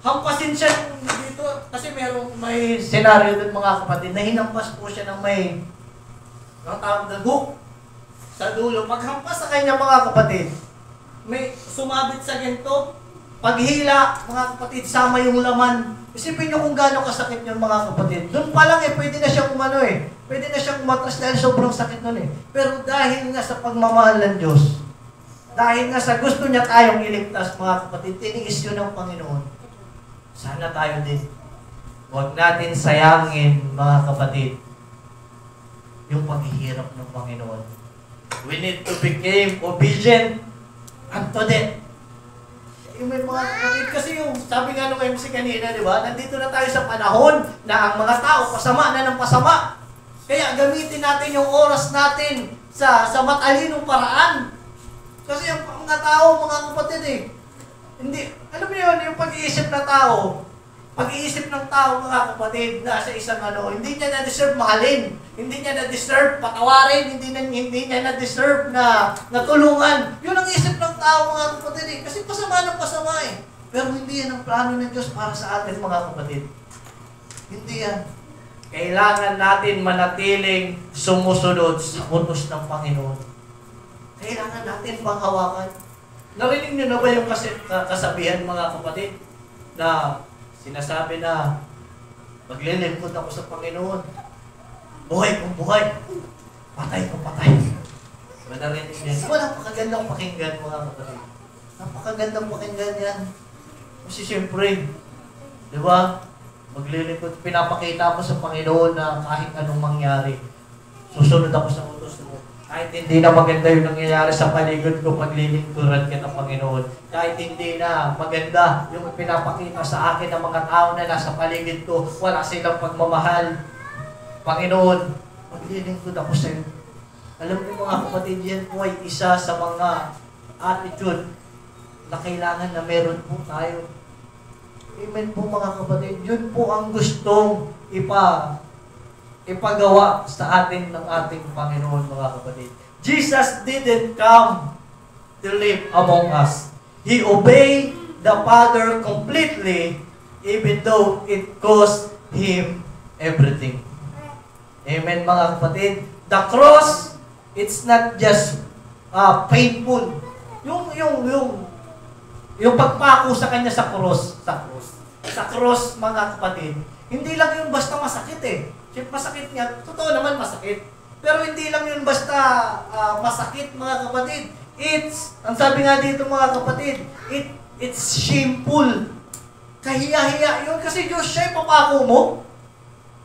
hampasin siya dito, kasi may senaryo doon, mga kapatid, na hinampas po siya ng may tawag na hook sa dulo. Paghampas sa kanya, mga kapatid, may sumabit sa ginto, paghila, mga kapatid, sama yung laman. Isipin nyo kung gaano kasakit yun, mga kapatid. Doon pa lang pwede na siyang pwede na siyang umatras dahil sobrang sakit nun Pero dahil nga sa pagmamahal ng Diyos, dahil nga sa gusto niya tayong iligtas, mga kapatid, tiniis yun ng Panginoon. Sana tayo din. Huwag natin sayangin, mga kapatid, yung paghihirap ng Panginoon. We need to become obedient unto death. Yung may mga kapatid, kasi yung sabi nga nung MC kanina, di ba? Nandito na tayo sa panahon na ang mga tao pasama na ng pasama. Kaya gamitin natin yung oras natin sa matalinong paraan. Kasi yung mga tao, mga kapatid hindi, alam mo yun, yung pag-iisip ng tao, mga kapatid, na sa isang hindi niya na-deserve mahalin, hindi niya na-deserve patawarin, hindi niya na-deserve na tulungan. Yun ang isip ng tao, mga kapatid kasi pasama ng pasama Pero hindi yan ang plano ng Diyos para sa atin, mga kapatid. Hindi yan. Kailangan natin manatiling sumusunod sa utos ng Panginoon. Kailangan natin panghawakan. Narinig niyo na ba yung kasabihan, mga kapatid? na sinasabi na maglilingkod ako sa Panginoon. Buhay kong buhay. Patay kong patay. Manarinig niya. Napakagandang pakinggan mga kapatid. Napakagandang pakinggan yan. Kasi siyempre, di ba? Maglilingkod. Pinapakita mo sa Panginoon na kahit anong mangyari, susunod ako sa utos mo. Kahit hindi na maganda yung nangyayari sa paligid ko, paglilingkuran ka ng Panginoon. Kahit hindi na maganda yung pinapakita sa akin ng mga tao na nasa paligid ko, wala silang pagmamahal. Panginoon, maglilingkod ako sa iyo. Alam niyo mga kapatid, yan po ay isa sa mga attitude na kailangan na meron po tayo. Amen po mga kapatid. Yun po ang gustong ipagawa sa atin ng ating Panginoon mga kapatid. Jesus didn't come to live among us. He obeyed the Father completely even though it cost Him everything. Amen mga kapatid. The cross, it's not just painful. Yung pagpako sa kanya sa cross, mga kapatid, hindi lang yun basta masakit eh. Siyempre masakit nga, totoo naman masakit. Pero hindi lang yun basta masakit mga kapatid. Ang sabi nga dito mga kapatid, it's shameful. Kahiya-hiya yun kasi Diyos siya yung papako mo.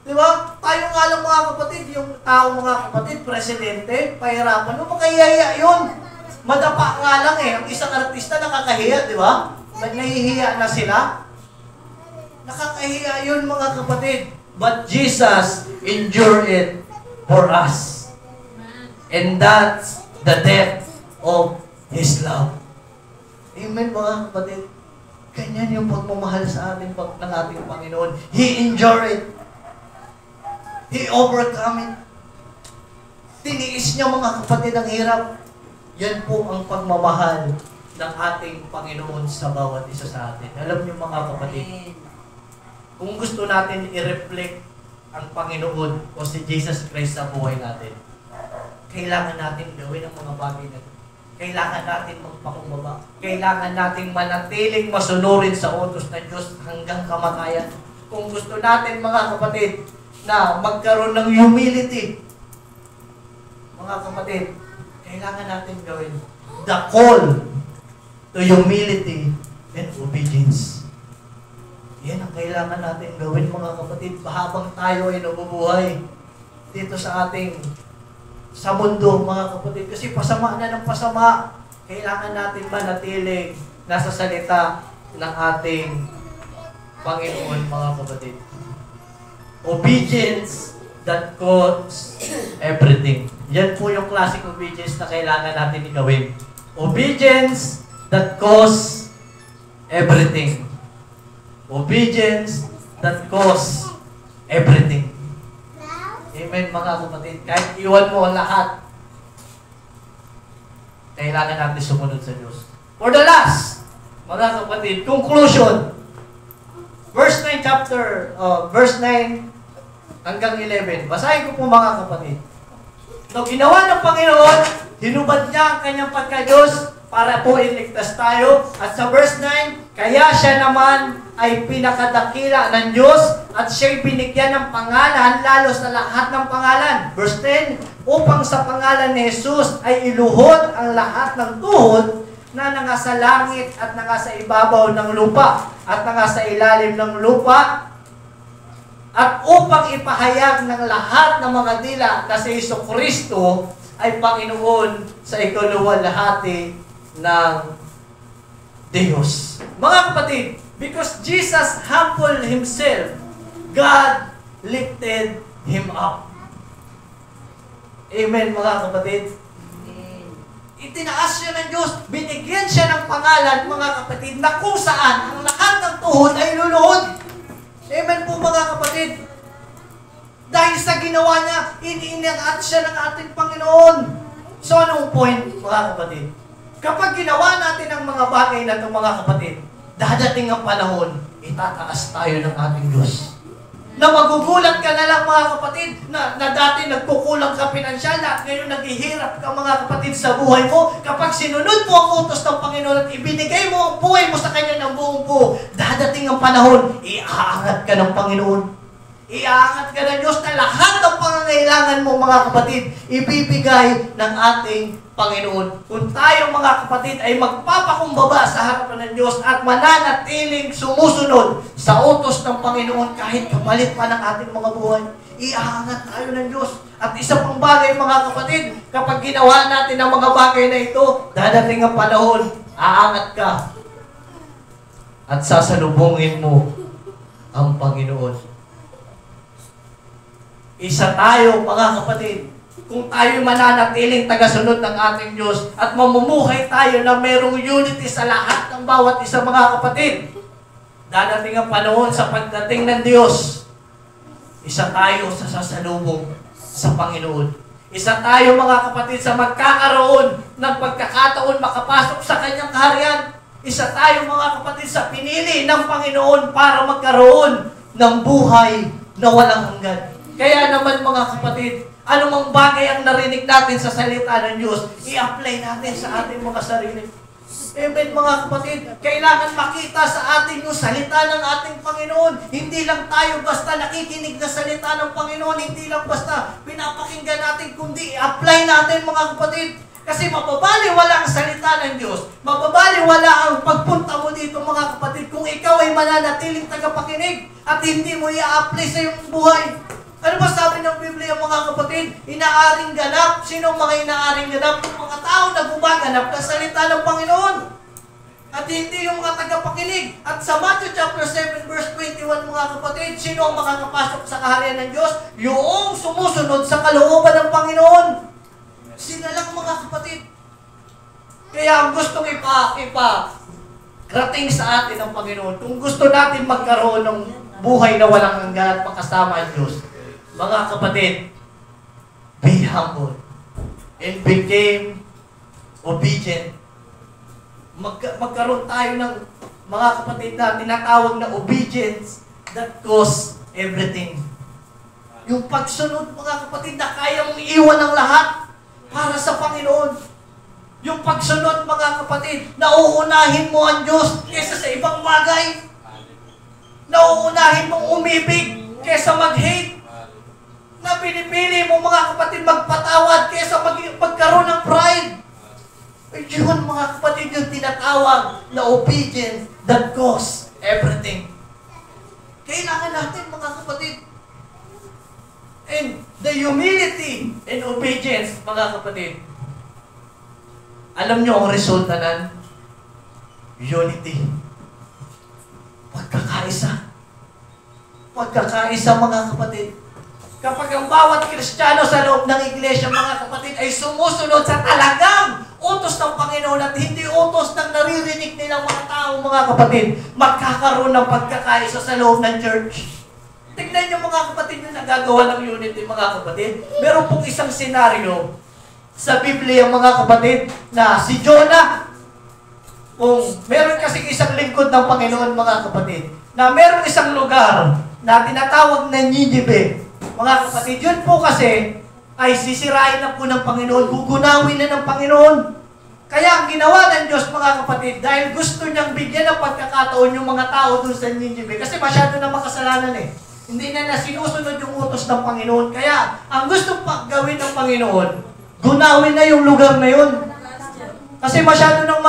Diba? Tayo nga lang mga kapatid, yung tao mga kapatid, presidente, pahirapan mo, makahiya yun. Madapa nga lang eh. Ang isang artista nakakahiya, di ba? Nahihiya na sila. Nakakahiya yun mga kapatid. But Jesus endured it for us. And that's the depth of His love. Amen mga kapatid. Ganyan yung pagmamahal sa atin ng ating Panginoon. He endured it. He overcome it. Tiniis niya mga kapatid ang hirap. Yan po ang pagmamahal ng ating Panginoon sa bawat isa sa atin. Alam niyo mga kapatid, kung gusto natin i-reflect ang Panginoon o si Jesus Christ sa buhay natin, kailangan natin gawin ang mga bagay na ito. Kailangan natin magpakumbaba. Kailangan natin manatiling masunurin sa utos ng Diyos hanggang kamatayan. Kung gusto natin mga kapatid na magkaroon ng humility, mga kapatid, kailangan natin gawin the call to humility and obedience. Yan ang kailangan natin gawin mga kapatid habang tayo ay nabubuhay dito sa mundo mga kapatid. Kasi pasama na ng pasama. Kailangan natin manatiling nasa salita ng ating Panginoon mga kapatid. Obedience that costs everything. Yan po yung classic obedience na kailangan natin gawin. Obedience that costs everything. Obedience that costs everything. Amen mga kapatid. Kahit iwan mo ang lahat, kailangan natin sumunod sa Diyos. For the last, mga kapatid, conclusion. Verse 9 hanggang 11. Basahin ko po mga kapatid. So, ginawa ng Panginoon, hinubad niya ang kanyang pagka-Diyos para po iligtas tayo. At sa verse 9, kaya siya naman ay pinakadakila ng Diyos at siya'y binigyan ng pangalan lalo sa lahat ng pangalan. Verse 10, upang sa pangalan ni Jesus ay iluhod ang lahat ng tuhod na nangasa langit at nangasa ibabaw ng lupa at nangasa ilalim ng lupa, at upang ipahayag ng lahat ng mga dila na si Jesucristo ay Panginoon sa ikaluwalhati ng Diyos. Mga kapatid, because Jesus humbled Himself, God lifted Him up. Amen mga kapatid. Itinaas siya ng Diyos, binigyan siya ng pangalan mga kapatid na kung saan ang lahat ng tuhod ay luluhod. Amen po mga kapatid. Dahil sa ginawa niya, iniingat siya ng ating Panginoon. So anong point mga kapatid? Kapag ginawa natin ang mga bagay na ito mga kapatid, dadating ang panahon, itataas tayo ng ating Diyos. Na magugulat ka na lang mga kapatid, na dati nagkukulang ka pinansyal at ngayon naghihirap ka mga kapatid sa buhay mo. Kapag sinunod mo ang utos ng Panginoon at ibinigay mo ang buhay mo sa Kanya ng buong buo, dadating ang panahon, iaangat ka ng Panginoon. Iaangat ka ng Diyos na lahat ng pangangailangan mo, mga kapatid, ibibigay ng ating Panginoon. Kung tayo, mga kapatid, ay magpapakumbaba sa harapan ng Diyos at mananatiling sumusunod sa utos ng Panginoon kahit kapalit pa ng ating mga buhay, iaangat tayo ng Diyos. At isa pang bagay, mga kapatid, kapag ginawa natin ang mga bagay na ito, dadating ang panahon, aangat ka at sasalubungin mo ang Panginoon. Isa tayo, mga kapatid, kung tayo mananatiling tagasunod ng ating Diyos at mamumuhay tayo na merong unity sa lahat ng bawat isa, mga kapatid, dadating ang panahon sa pagdating ng Diyos, isa tayo sa sasalubong sa Panginoon. Isa tayo, mga kapatid, sa magkakaroon ng pagkakataon makapasok sa Kanyang kaharian. Isa tayo, mga kapatid, sa pinili ng Panginoon para magkaroon ng buhay na walang hanggan. Kaya naman, mga kapatid, anumang bagay ang narinig natin sa salita ng Diyos, i-apply natin sa ating mga sarili. Amen, mga kapatid. Kailangan makita sa atin yung salita ng ating Panginoon. Hindi lang tayo basta nakikinig na salita ng Panginoon, hindi lang basta pinapakinggan natin, kundi i-apply natin, mga kapatid. Kasi mababaliwala ang salita ng Diyos. Mababaliwala ang pagpunta mo dito, mga kapatid, kung ikaw ay mananatiling tagapakinig at hindi mo i-apply sa iyong buhay. Ano ba sabi ng Biblia, mga kapatid? Inaaring ganap. Sino ang mga inaaring ganap? Yung mga tao na gumaganap ng salita ng Panginoon. At hindi yung mga tagapakinig. At sa Matthew chapter 7 verse 21, mga kapatid, sino ang makakapasok sa kaharian ng Diyos? Yung sumusunod sa kalooban ng Panginoon. Sila lang, mga kapatid. Kaya ang gustong rating sa atin ng Panginoon, kung gusto natin magkaroon ng buhay na walang hanggan at makasama ang Diyos, mga kapatid, be humble and became obedient. Magkaroon tayo ng, mga kapatid, na tinatawag na obedience that costs everything. Yung pagsunod, mga kapatid, na kaya mong iwan ang lahat para sa Panginoon. Yung pagsunod, mga kapatid, na uunahin mo ang Diyos kesa sa ibang bagay. Na uunahin mong umibig kesa mag-hate. Na pinipili mo, mga kapatid, magpatawad kesa magkaroon ng pride. Ay, yun, mga kapatid, yung tinatawag na obedience that costs everything. Kailangan natin, mga kapatid. And the humility and obedience, mga kapatid, alam nyo ang resulta ng unity. Pagkakaisa. Pagkakaisa, mga kapatid. Kapag ang bawat Kristiyano sa loob ng iglesia, mga kapatid, ay sumusunod sa talagang utos ng Panginoon at hindi utos ng naririnig nilang mga tao, mga kapatid, magkakaroon ng pagkakaisa sa loob ng church. Tignan niyo, mga kapatid, yung nagagawa ng unity, mga kapatid. Meron pong isang senaryo sa Biblia, mga kapatid, na si Jonah, kung meron kasing isang lingkod ng Panginoon, mga kapatid, na meron isang lugar na tinatawag na Nineveh. Mga kapatid, yun po kasi ay sisirain na po ng Panginoon, gugunawin na ng Panginoon. Kaya ang ginawa ng Diyos, mga kapatid, dahil gusto niyang bigyan ng pagkakataon yung mga tao doon sa Nineveh, kasi masyado na makasalanan eh. Hindi na sinusunod yung utos ng Panginoon. Kaya ang gusto gawin ng Panginoon, gunawin na yung lugar na yun. Kasi masyado nang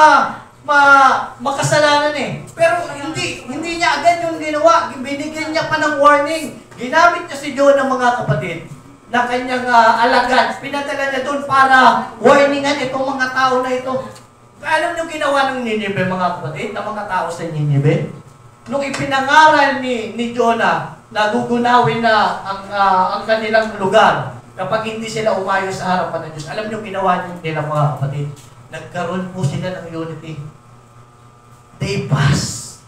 makasalanan eh. Pero hindi niya agad yung ginawa. Binigyan niya pa ng warning. Ginamit niya si Jonah, mga kapatid, na kanyang alagad. Pinadala niya doon para warningan itong mga tao na ito. Alam niyo ginawa ng Nineveh, mga kapatid, ng mga tao sa Nineveh? Nung ipinangaral ni Jonah na gugunawin na ang kanilang lugar kapag hindi sila umayo sa harapan ng Diyos, alam niyo ginawa nila, mga kapatid? Nagkaroon po sila ng unity. They pass.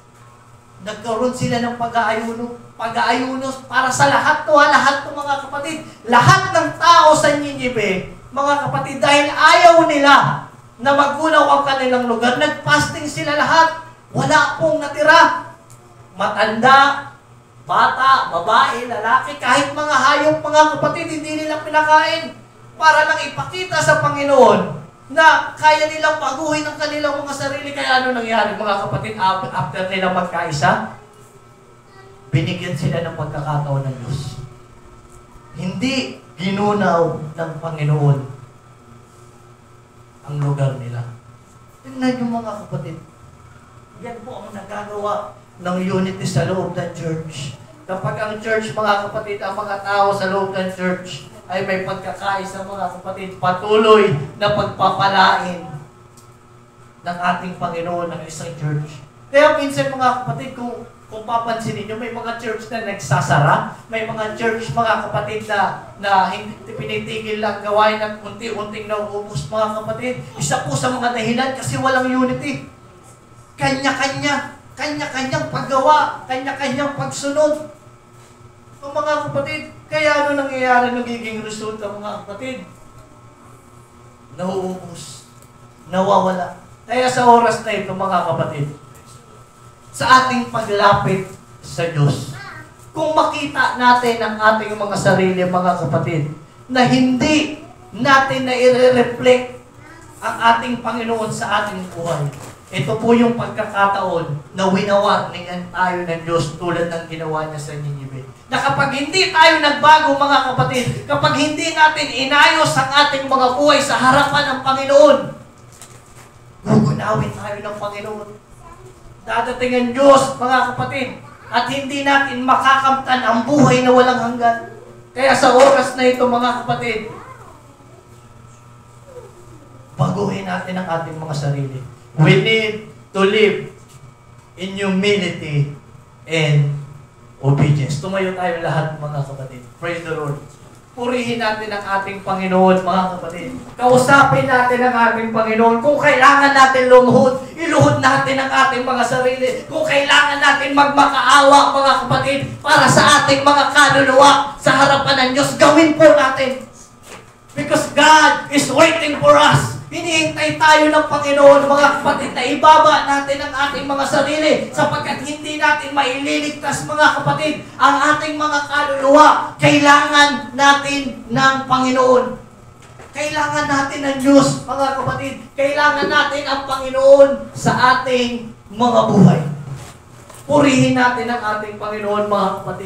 Nagkaroon sila ng pag-aayuno para sa lahat to, mga kapatid. Lahat ng tao sa Nineveh, mga kapatid, dahil ayaw nila na magunaw ang kanilang lugar, nagfasting sila lahat. Wala pong natira. Matanda, bata, babae, lalaki, kahit mga hayop, mga kapatid, hindi nila pinakain para lang ipakita sa Panginoon na kaya nilang paguhin ang kanilang mga sarili. Kaya ano nangyari, mga kapatid, after nilang magkaisa? binigyan sila ng pagkakataon ng Diyos. Hindi ginunaw ng Panginoon ang lugar nila. Tingnan yung mga kapatid. Yan po ang nagagawa ng unity sa loob ng church. Kapag ang church, mga kapatid, ang mga tao sa loob ng church ay may pagkakaisa, mga kapatid, patuloy na pagpapalain ng ating Panginoon ng isang church. Kaya minsan, mga kapatid, kung papansinin nyo, may mga church na nagsasara, may mga church, mga kapatid, na hindi pinitigil lang gawain at unti-unting nauubos, mga kapatid. Isa po sa mga dahilan kasi walang unity. Kanya-kanyang paggawa, kanya-kanyang pagsunod. O mga kapatid, kaya ano nangyayari, nagiging resulta, mga kapatid? Nauubos, nawawala. Kaya sa oras na ito, mga kapatid, sa ating paglapit sa Diyos, kung makita natin ang ating mga sarili, mga kapatid, na hindi natin na i-reflect ang ating Panginoon sa ating buhay, ito po yung pagkakataon na winawarningan tayo ng Diyos tulad ng ginawa niya sa Ninive. Na kapag hindi tayo nagbago, mga kapatid, kapag hindi natin inayos ang ating mga buhay sa harapan ng Panginoon, gugunawin tayo ng Panginoon. Dadating ang Diyos, mga kapatid, at hindi natin makakamtan ang buhay na walang hanggan. Kaya sa oras na ito, mga kapatid, baguhin natin ang ating mga sarili. We need to live in humility and obedience. Tumayo tayo lahat, mga kapatid. Praise the Lord. Purihin natin ang ating Panginoon, mga kapatid. Kausapin natin ang ating Panginoon. Kung kailangan natin lumuhod, iluhod natin ang ating mga sarili. Kung kailangan natin magmakaawa, mga kapatid, para sa ating mga kaluluwa sa harapan ng Diyos, gawin po natin. Because God is waiting for us. Hinihintay tayo ng Panginoon, mga kapatid, na ibaba natin ang ating mga sarili sapagkat hindi natin maililigtas, mga kapatid, ang ating mga kaluluwa. Kailangan natin ng Panginoon. Kailangan natin ng Diyos, mga kapatid. Kailangan natin ang Panginoon sa ating mga buhay. Purihin natin ang ating Panginoon, mga kapatid.